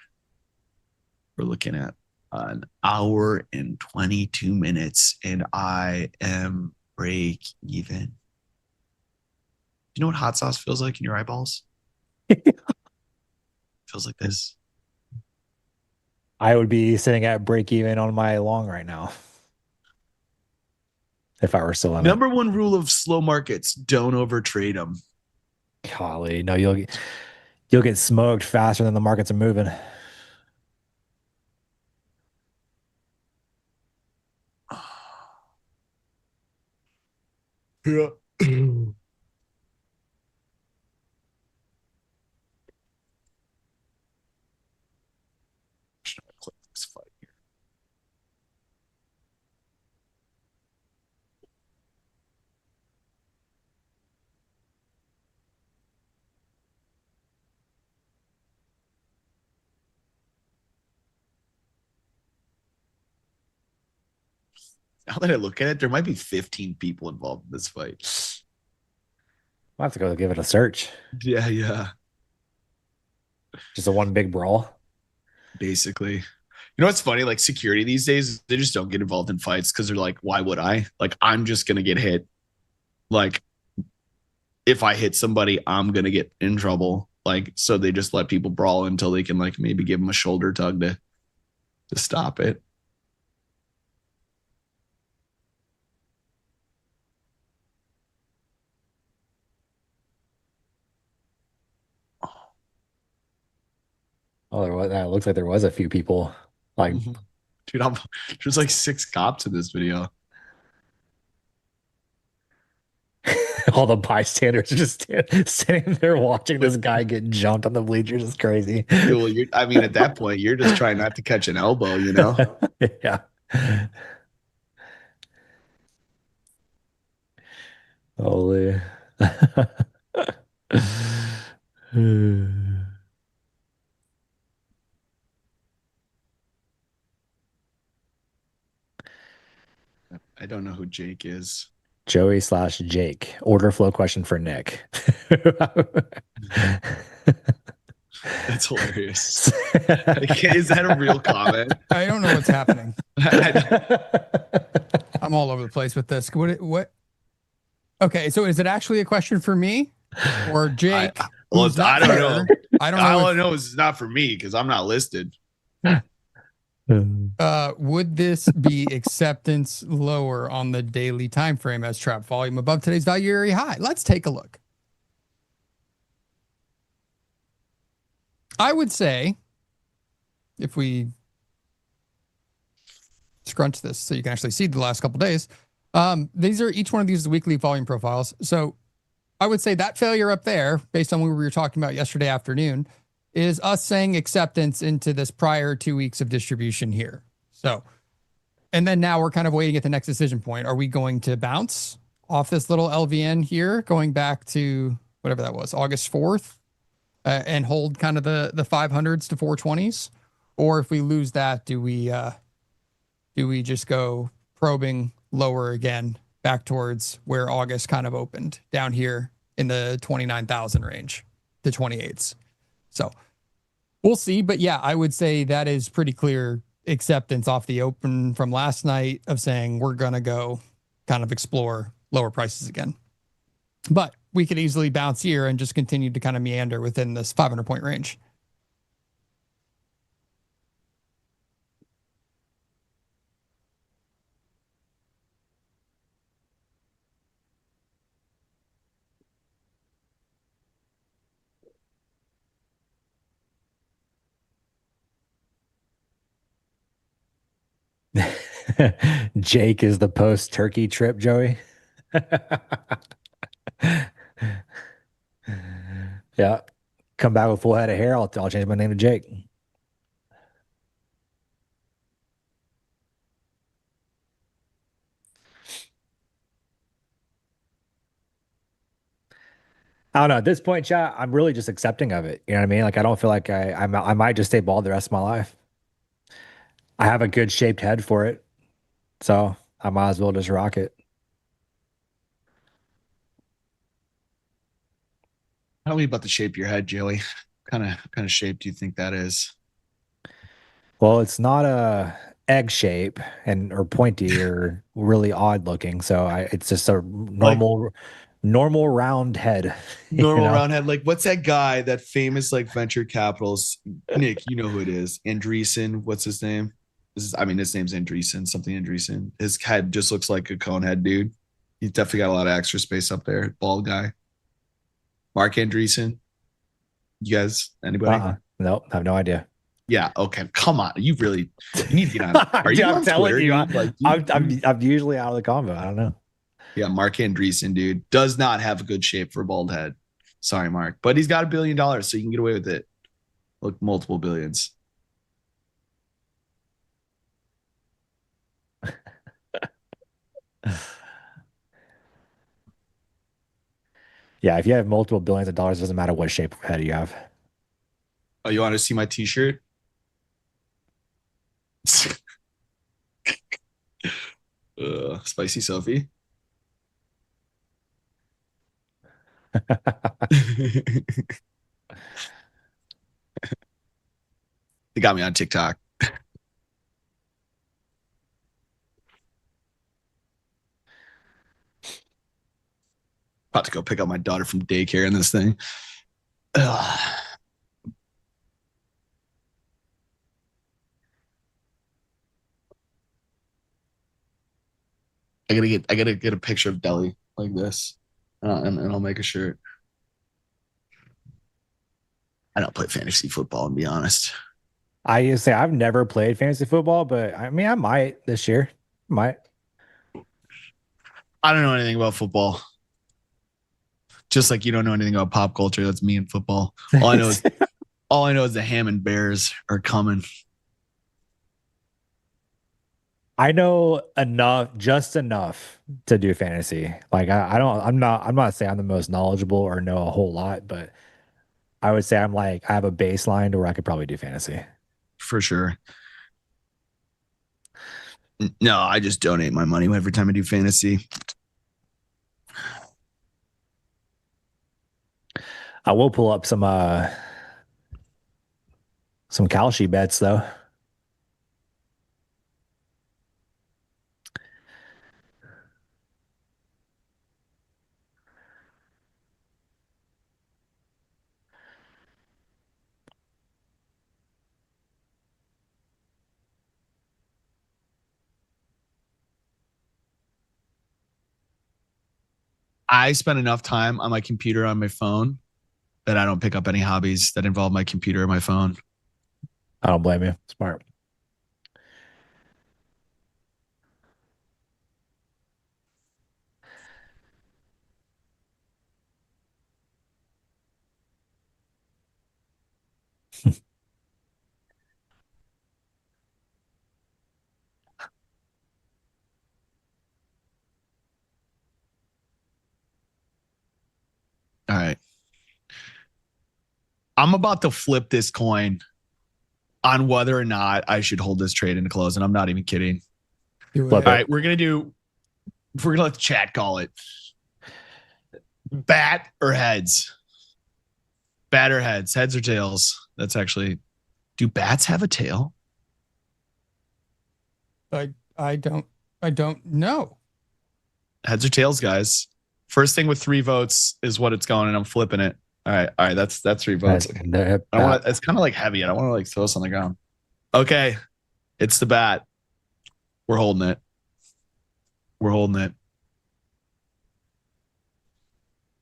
D: We're looking at an hour and 22 minutes, and I am break even. You know what hot sauce feels like in your eyeballs? Feels like this.
C: I would be sitting at break even on my long right now if I were still in
D: Number one rule of slow markets: don't overtrade them.
C: Golly, no, you'll get smoked faster than the markets are moving.
D: Yeah. Click this fight here. Now that I look at it, there might be 15 people involved in this fight.
C: I'll have to go give it a search.
D: Yeah.
C: Just a one big brawl.
D: Basically. You know what's funny? Like security these days, they just don't get involved in fights because they're like, why would I? Like, I'm just going to get hit. Like, if I hit somebody, I'm going to get in trouble. Like, so they just let people brawl until they can like maybe give them a shoulder tug to stop it.
C: Oh, that looks like there was a few people. Like,
D: dude, there's like 6 cops in this video.
C: all the bystanders are just sitting there watching this guy get jumped on the bleachers. It's crazy.
D: Well, at that point, you're just trying not to catch an elbow, you know?
C: Yeah. Holy.
D: I don't know who Jake is.
C: Joey/Jake. Order flow question for Nick.
D: That's hilarious. Is that a real comment?
E: I don't know what's happening. I'm all over the place with this. What? Okay, so is it actually a question for me or Jake?
D: I don't know.
E: I don't know.
D: All I know is it's not for me because I'm not listed.
E: Would this be acceptance lower on the daily time frame as trap volume above today's value area high? Let's take a look. I would say if we scrunch this so you can actually see the last couple days, each one of these is weekly volume profiles. So I would say that failure up there, based on what we were talking about yesterday afternoon, is us saying acceptance into this prior 2 weeks of distribution here. So, and then now we're kind of waiting at the next decision point. Are we going to bounce off this little LVN here, going back to whatever that was, August 4th, and hold kind of the 500s to 420s? Or if we lose that, do we just go probing lower again, back towards where August kind of opened, down here in the 29,000 range, the 28s? So we'll see. But yeah, I would say that is pretty clear acceptance off the open from last night of saying we're going to go kind of explore lower prices again. But we could easily bounce here and just continue to kind of meander within this 500 point range.
C: Jake is the post turkey trip, Joey. Yeah. Come back with full head of hair. I'll change my name to Jake. I don't know. At this point, chat, I'm really just accepting of it. You know what I mean? Like, I don't feel like I might just stay bald the rest of my life. I have a good shaped head for it, so I might as well just rock it.
D: Tell me about the shape of your head, Joey. Kind of shape do you think that is?
C: Well, it's not a egg shape or pointy or really odd looking. So it's just a normal round head.
D: Normal round head. Like, what's that guy, that famous like venture capitals? Nick, you know who it is. Andreessen. What's his name? His name's Andreessen, something Andreessen. His head just looks like a cone head, dude. He's definitely got a lot of extra space up there. Bald guy. Mark Andreessen. You guys, anybody?
C: Nope, I have no idea.
D: Yeah. Okay. Come on. You need to get on. Are you on
C: telling
D: Twitter,
C: you,
D: dude? Like,
C: I'm usually out of the combo. I don't know.
D: Yeah, Mark Andreessen, dude, does not have a good shape for a bald head. Sorry, Mark, but he's got $1 billion, so you can get away with it. Look, multiple billions.
C: Yeah, if you have multiple billions of dollars, it doesn't matter what shape of head you have.
D: Oh, you want to see my T-shirt? Spicy Sophie. They got me on TikTok. About to go pick up my daughter from daycare in this thing. Ugh. I gotta get a picture of Deli like this, and I'll make a shirt. I don't play fantasy football, to be honest.
C: I used to say I've never played fantasy football, but I mean I might this year. Might.
D: I don't know anything about football. Just like you don't know anything about pop culture. That's me and football. All I know is the Hammond Bears are coming.
C: I know just enough to do fantasy. Like I'm not saying I'm the most knowledgeable or know a whole lot, but I would say I have a baseline to where I could probably do fantasy.
D: For sure. No, I just donate my money every time I do fantasy.
C: I will pull up some Kalshi bets though.
D: I spend enough time on my computer on my phone that I don't pick up any hobbies that involve my computer or my phone.
C: I don't blame you. Smart.
D: All right. I'm about to flip this coin on whether or not I should hold this trade into close, and I'm not even kidding.
C: Flip
D: All
C: it.
D: right, we're gonna let the chat call it. Bat or heads? Bat or heads? Heads or tails? That's actually. Do bats have a tail?
E: I don't know.
D: Heads or tails, guys. First thing with 3 votes is what it's going, and I'm flipping it. All right. That's 3 votes. I don't want. It's kind of like heavy. I don't want to like throw this on the ground. Okay, it's the bat. We're holding it. We're holding it.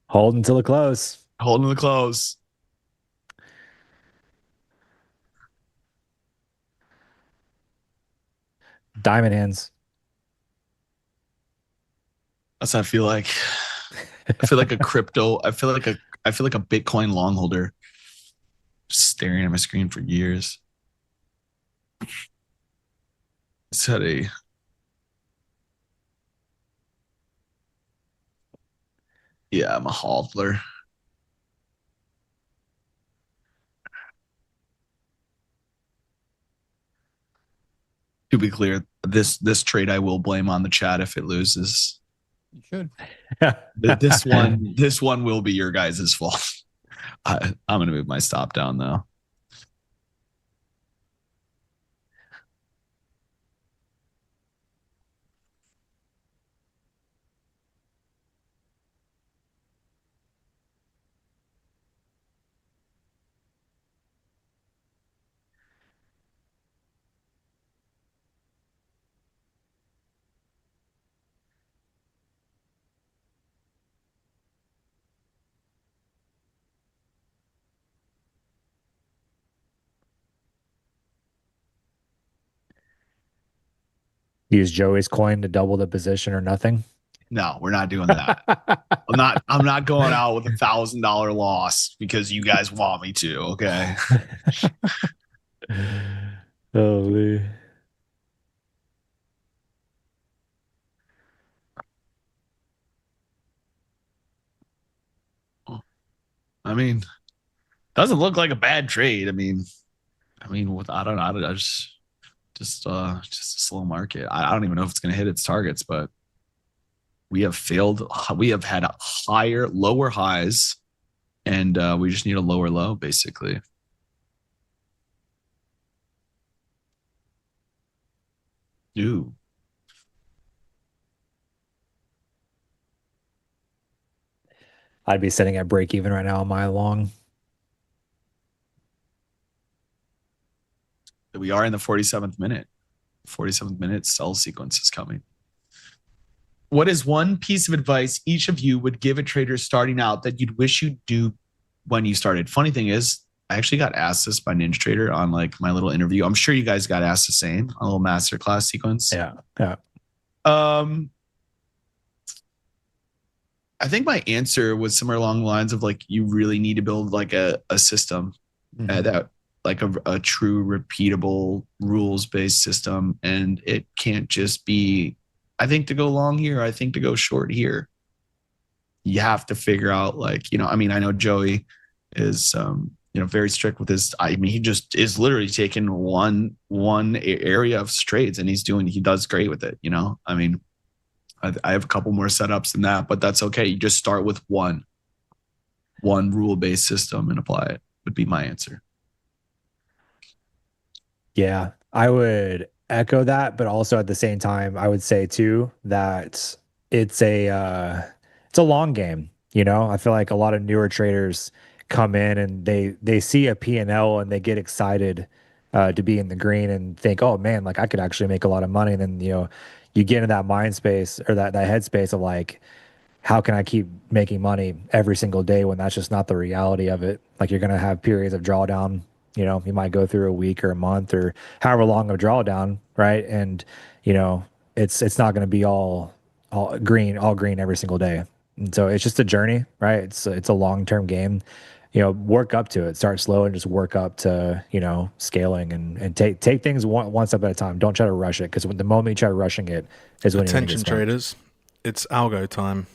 C: Hold until the close.
D: Holding the close.
C: Diamond hands.
D: That's what I feel like. I feel like a crypto. I feel like a Bitcoin long holder. Just staring at my screen for years. Said a. Yeah, I'm a hodler. To be clear, this trade I will blame on the chat if it loses.
E: You should.
D: This one will be your guys' fault. I'm gonna move my stop down though.
C: Use Joey's coin to double the position or nothing.
D: No, we're not doing that. I'm not going out with $1,000 loss because you guys want me to. Okay.
C: Holy.
D: I mean, doesn't look like a bad trade. I mean, with I don't know, I just a slow market. I don't even know if it's going to hit its targets, but we have failed. We have had lower highs, and we just need a lower low, basically. Ooh.
C: I'd be sitting at break even right now on my long.
D: We are in the 47th minute. 47th minute sell sequence is coming. What is one piece of advice each of you would give a trader starting out that you'd wish you'd do when you started? Funny thing is, I actually got asked this by NinjaTrader on like my little interview. I'm sure you guys got asked the same, a little masterclass sequence.
C: Yeah.
D: I think my answer was somewhere along the lines of like, you really need to build like a system that like a true repeatable rules-based system. And it can't just be, I think to go long here, I think to go short here. You have to figure out like, I know Joey is, very strict with his, he just is literally taking one area of trades and he does great with it. I have a couple more setups than that, but that's okay. You just start with one rule-based system and apply it would be my answer.
C: Yeah, I would echo that, but also at the same time, I would say too that it's a long game. I feel like a lot of newer traders come in and they see a P&L and they get excited to be in the green and think, oh man, like I could actually make a lot of money. And then you get in that mind space or that headspace of like, how can I keep making money every single day when that's just not the reality of it? Like, you're going to have periods of drawdown. You know, you might go through a week or a month or however long of drawdown, right? And, you know, it's not going to be all green every single day. And so it's just a journey, right? It's a long-term game. You know, work up to it. Start slow and just work up to, you know, scaling and take things one step at a time. Don't try to rush it, because the moment you try rushing it is when you're going to get
G: Attention
C: smoked.
G: traders, it's algo time.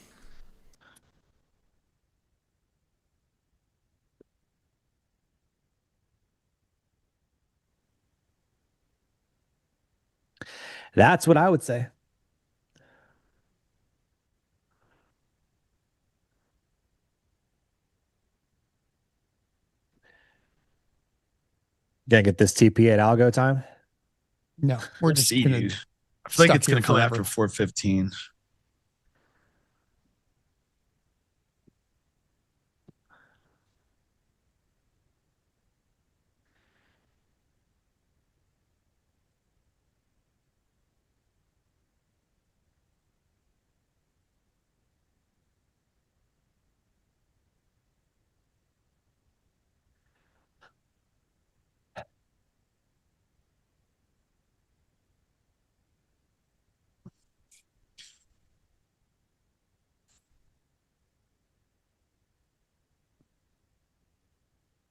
C: That's what I would say. Gonna get this TP at algo time.
E: No, we're
D: Let's
E: just
D: see,
E: gonna
D: dude. I feel like
E: stuck
D: it's going
E: here
D: to come
E: forever.
D: after 415.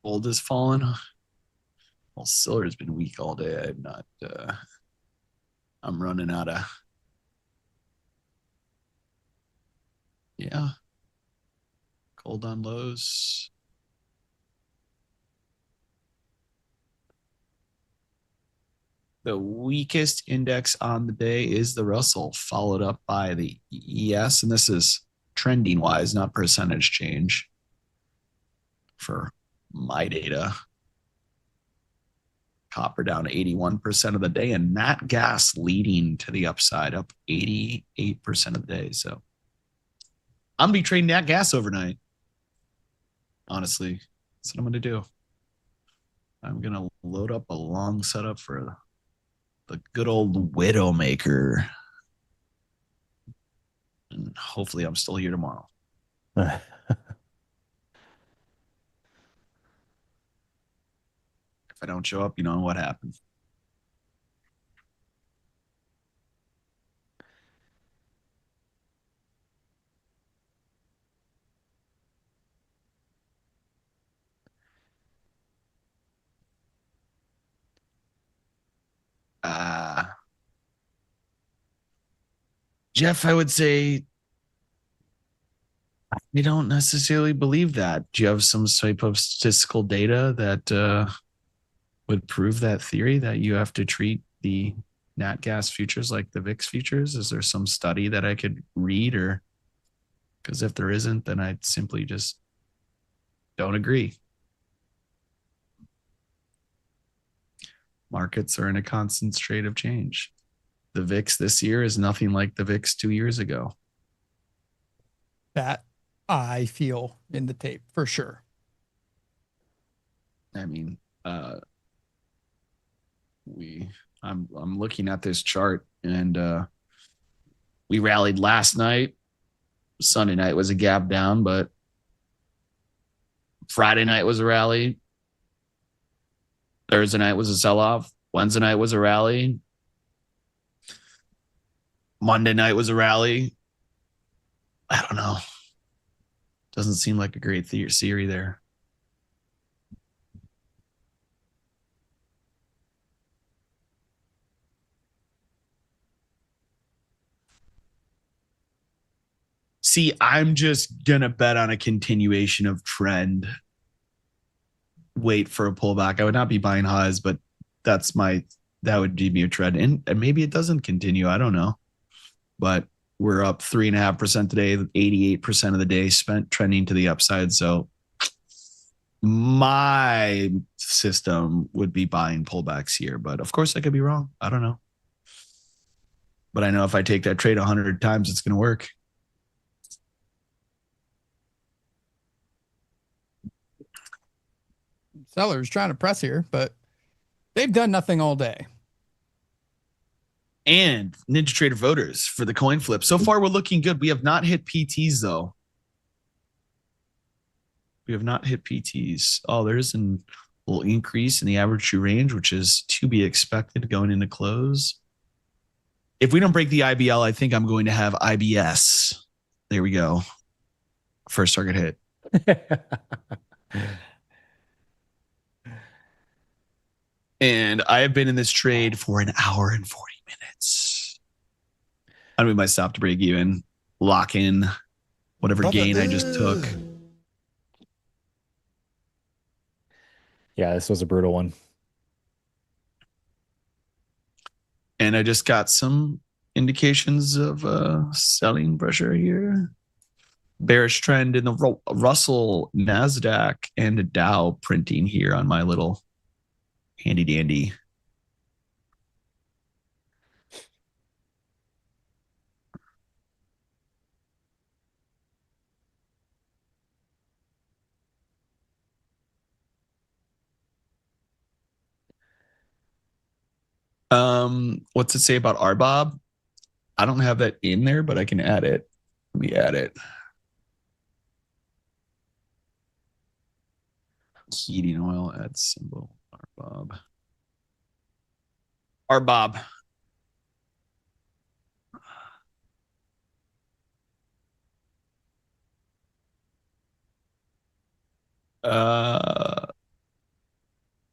D: Gold has fallen. Well, silver's been weak all day. I'm not. I'm running out of. Yeah. Gold on lows. The weakest index on the day is the Russell, followed up by the ES, and this is trending wise, not percentage change for my data. Copper down 81% of the day, and nat gas leading to the upside, up 88% of the day. So I'm gonna be trading nat gas overnight. Honestly, that's what I'm gonna do. I'm gonna load up a long setup for the good old Widowmaker, and hopefully I'm still here tomorrow. If I don't show up, you know what happened. Jeff, I would say I don't necessarily believe that. Do you have some type of statistical data that would prove that theory that you have to treat the nat gas futures like the VIX futures? Is there some study that I could read? Or because if there isn't, then I simply just don't agree. Markets are in a constant state of change. The VIX this year is nothing like the VIX 2 years ago.
E: That I feel in the tape for sure.
D: I mean, I'm looking at this chart, and we rallied last night. Sunday night was a gap down, but Friday night was a rally. Thursday night was a sell-off. Wednesday night was a rally. Monday night was a rally. I don't know. Doesn't seem like a great theory there. See, I'm just going to bet on a continuation of trend. Wait for a pullback. I would not be buying highs, but that would be a trend. And maybe it doesn't continue. I don't know. But we're up 3.5% today, 88% of the day spent trending to the upside. So my system would be buying pullbacks here. But of course, I could be wrong. I don't know. But I know if I take that trade 100 times, it's going to work.
E: Sellers trying to press here, but they've done nothing all day.
D: and NinjaTrader voters for the coin flip. So far, we're looking good. We have not hit PTs, though. We have not hit PTs. Oh, there's a little increase in the average true range, which is to be expected going into close. If we don't break the IBL, I think I'm going to have IBS. There we go. First target hit. And I have been in this trade for an hour and 40 minutes. I do my stop to break even, lock in whatever gain I just took.
C: Yeah, this was a brutal one.
D: And I just got some indications of selling pressure here. Bearish trend in the Russell, NASDAQ, and the Dow printing here on my little handy dandy. What's it say about RBOB? I don't have that in there, but I can add it. Let me add it. Heating oil, add symbol, RBOB. RBOB.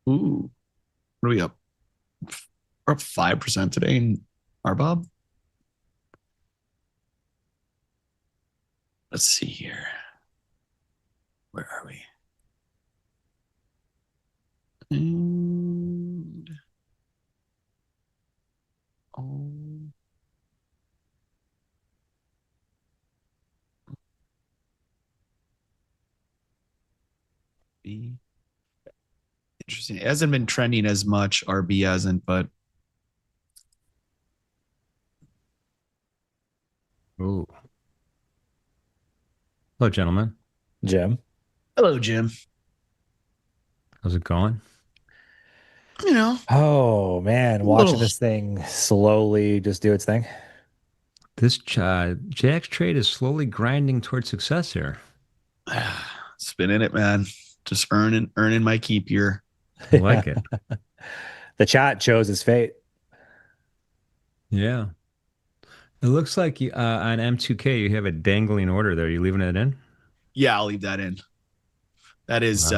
D: Ooh, what are we up? We're up 5% today in RBOB. Let's see here. Where are we? And interesting. It hasn't been trending as much. RB hasn't, but
B: Ooh. Hello, gentlemen.
C: Jim.
D: hello, Jim.
B: How's it going?
D: You know,
C: Oh man, watching
D: little-
C: this thing slowly just do its thing.
B: This Jack's trade is slowly grinding towards success here.
D: spinning it, man. Just earning my keep here.
B: I like it.
C: The chat chose his fate.
B: Yeah. It looks like on M2K you have a dangling order there. Are you leaving it in?
D: Yeah, I'll leave that in. That is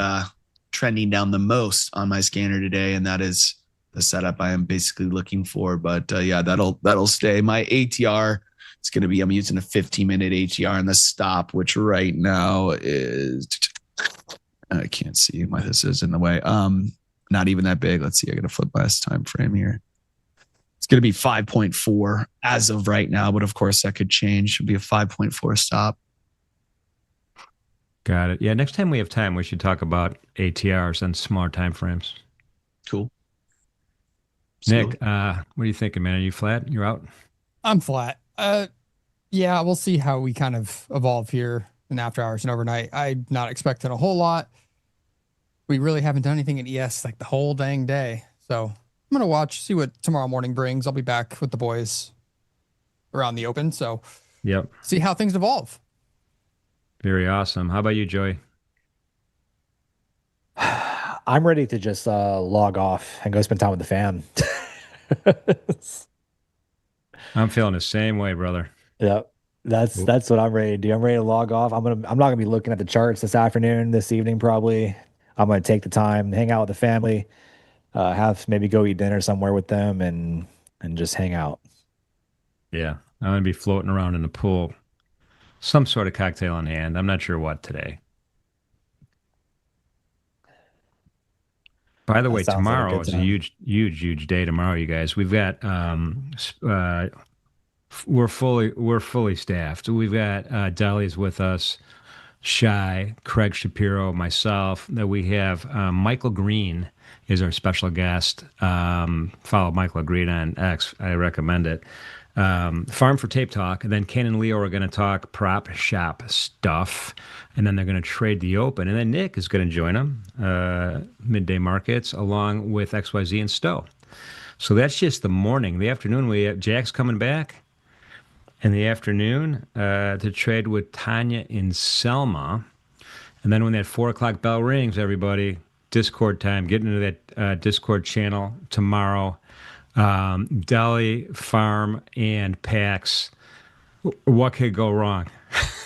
D: trending down the most on my scanner today, and that is the setup I am basically looking for. But yeah, that'll stay. My ATR is going to be, I'm using a 15-minute ATR on the stop, which right now is, I can't see why this is in the way. Not even that big. Let's see. I got to flip last time frame here. It's going to be 5.4 as of right now, but of course that could change. Should be a 5.4 stop.
B: Got it. Yeah, next time we have time, we should talk about ATRs and smaller time frames.
D: Cool.
B: Nick, what are you thinking, man? Are you flat? You're out?
E: I'm flat. Yeah, we'll see how we kind of evolve here in after hours and overnight. I'm not expecting a whole lot. We really haven't done anything in ES like the whole dang day. So I'm going to watch, see what tomorrow morning brings. I'll be back with the boys around the open. So
B: Yep.
E: see how things evolve.
B: Very awesome. How about you, Joey?
C: I'm ready to just log off and go spend time with the fam.
B: I'm feeling the same way, brother.
C: Yep. That's what I'm ready to do. I'm ready to log off. I'm not gonna be looking at the charts this afternoon, this evening probably. I'm gonna take the time, hang out with the family, maybe go eat dinner somewhere with them and just hang out.
B: Yeah. I'm going to be floating around in the pool. Some sort of cocktail in hand. I'm not sure what today. By the way,
C: sounds like a
B: tomorrow
C: good
B: is a
C: time.
B: huge day tomorrow, you guys. We've got we're fully staffed. We've got Dolly's with us, Shy, Craig Shapiro, myself. That we have Michael Green is our special guest. Follow Michael Green on X. I recommend it. Farm for Tape Talk, and then Ken and Leo are going to talk prop shop stuff, and then they're going to trade the open, and then Nick is going to join them, midday markets, along with XYZ and Stowe. So that's just the morning. The afternoon, we have Jack's coming back in the afternoon to trade with Tanya in Selma. And then when that 4 o'clock bell rings, everybody, Discord time, get into that Discord channel tomorrow. Deli, Farm, and Pax. What could go wrong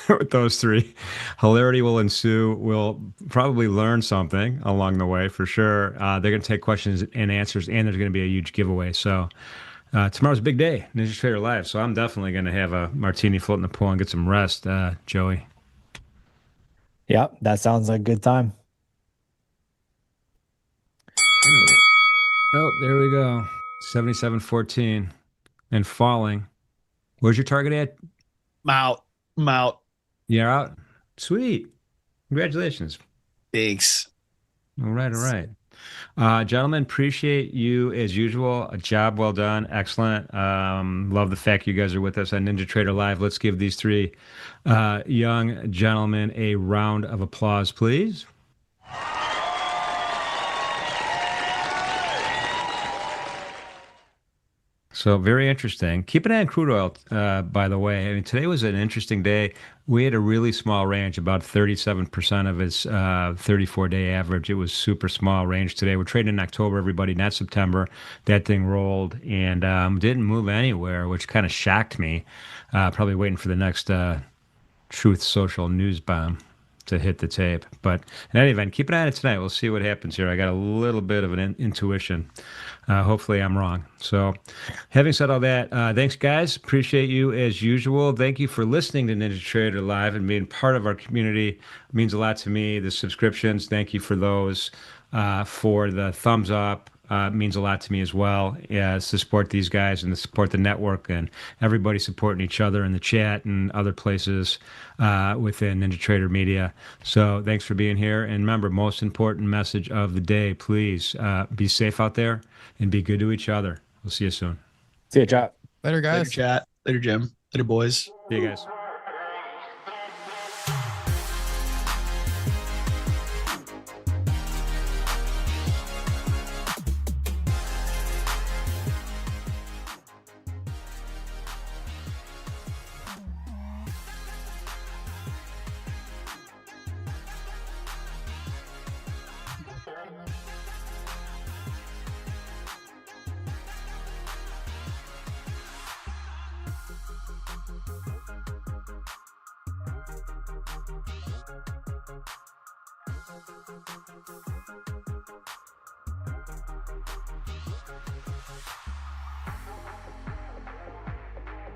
B: with those three? Hilarity will ensue. We'll probably learn something along the way for sure. They're going to take questions and answers, and there's going to be a huge giveaway. So tomorrow's a big day, NinjaTrader Live. So I'm definitely going to have a martini float in the pool and get some rest, Joey.
C: Yeah, that sounds like a good time.
B: Oh, there we go. 77.14 and falling. Where's your target at?
D: I'm out.
B: You're out? Sweet. Congratulations.
D: Thanks.
B: All right. Gentlemen, appreciate you as usual. A job well done. Excellent. Love the fact you guys are with us on NinjaTrader Live. Let's give these three young gentlemen a round of applause, please. So very interesting. Keep an eye on crude oil, by the way. I mean, today was an interesting day. We had a really small range, about 37% of its 34-day average. It was super small range today. We're trading in October, everybody, not September. That thing rolled and didn't move anywhere, which kind of shocked me. Probably waiting for the next Truth Social news bomb to hit the tape. But in any event, keep an eye on it tonight. We'll see what happens here. I got a little bit of an intuition. Hopefully I'm wrong. So having said all that, thanks, guys. Appreciate you as usual. Thank you for listening to NinjaTrader Live and being part of our community. It means a lot to me. The subscriptions, thank you for those. For the thumbs up, means a lot to me as well. To support these guys and to support the network and everybody supporting each other in the chat and other places within NinjaTrader Media. So thanks for being here. And remember, most important message of the day, please be safe out there and be good to each other. We'll see you soon.
C: See you, chat.
E: Later, guys.
D: Later, chat. Later, Jim. Later, boys.
B: See you guys.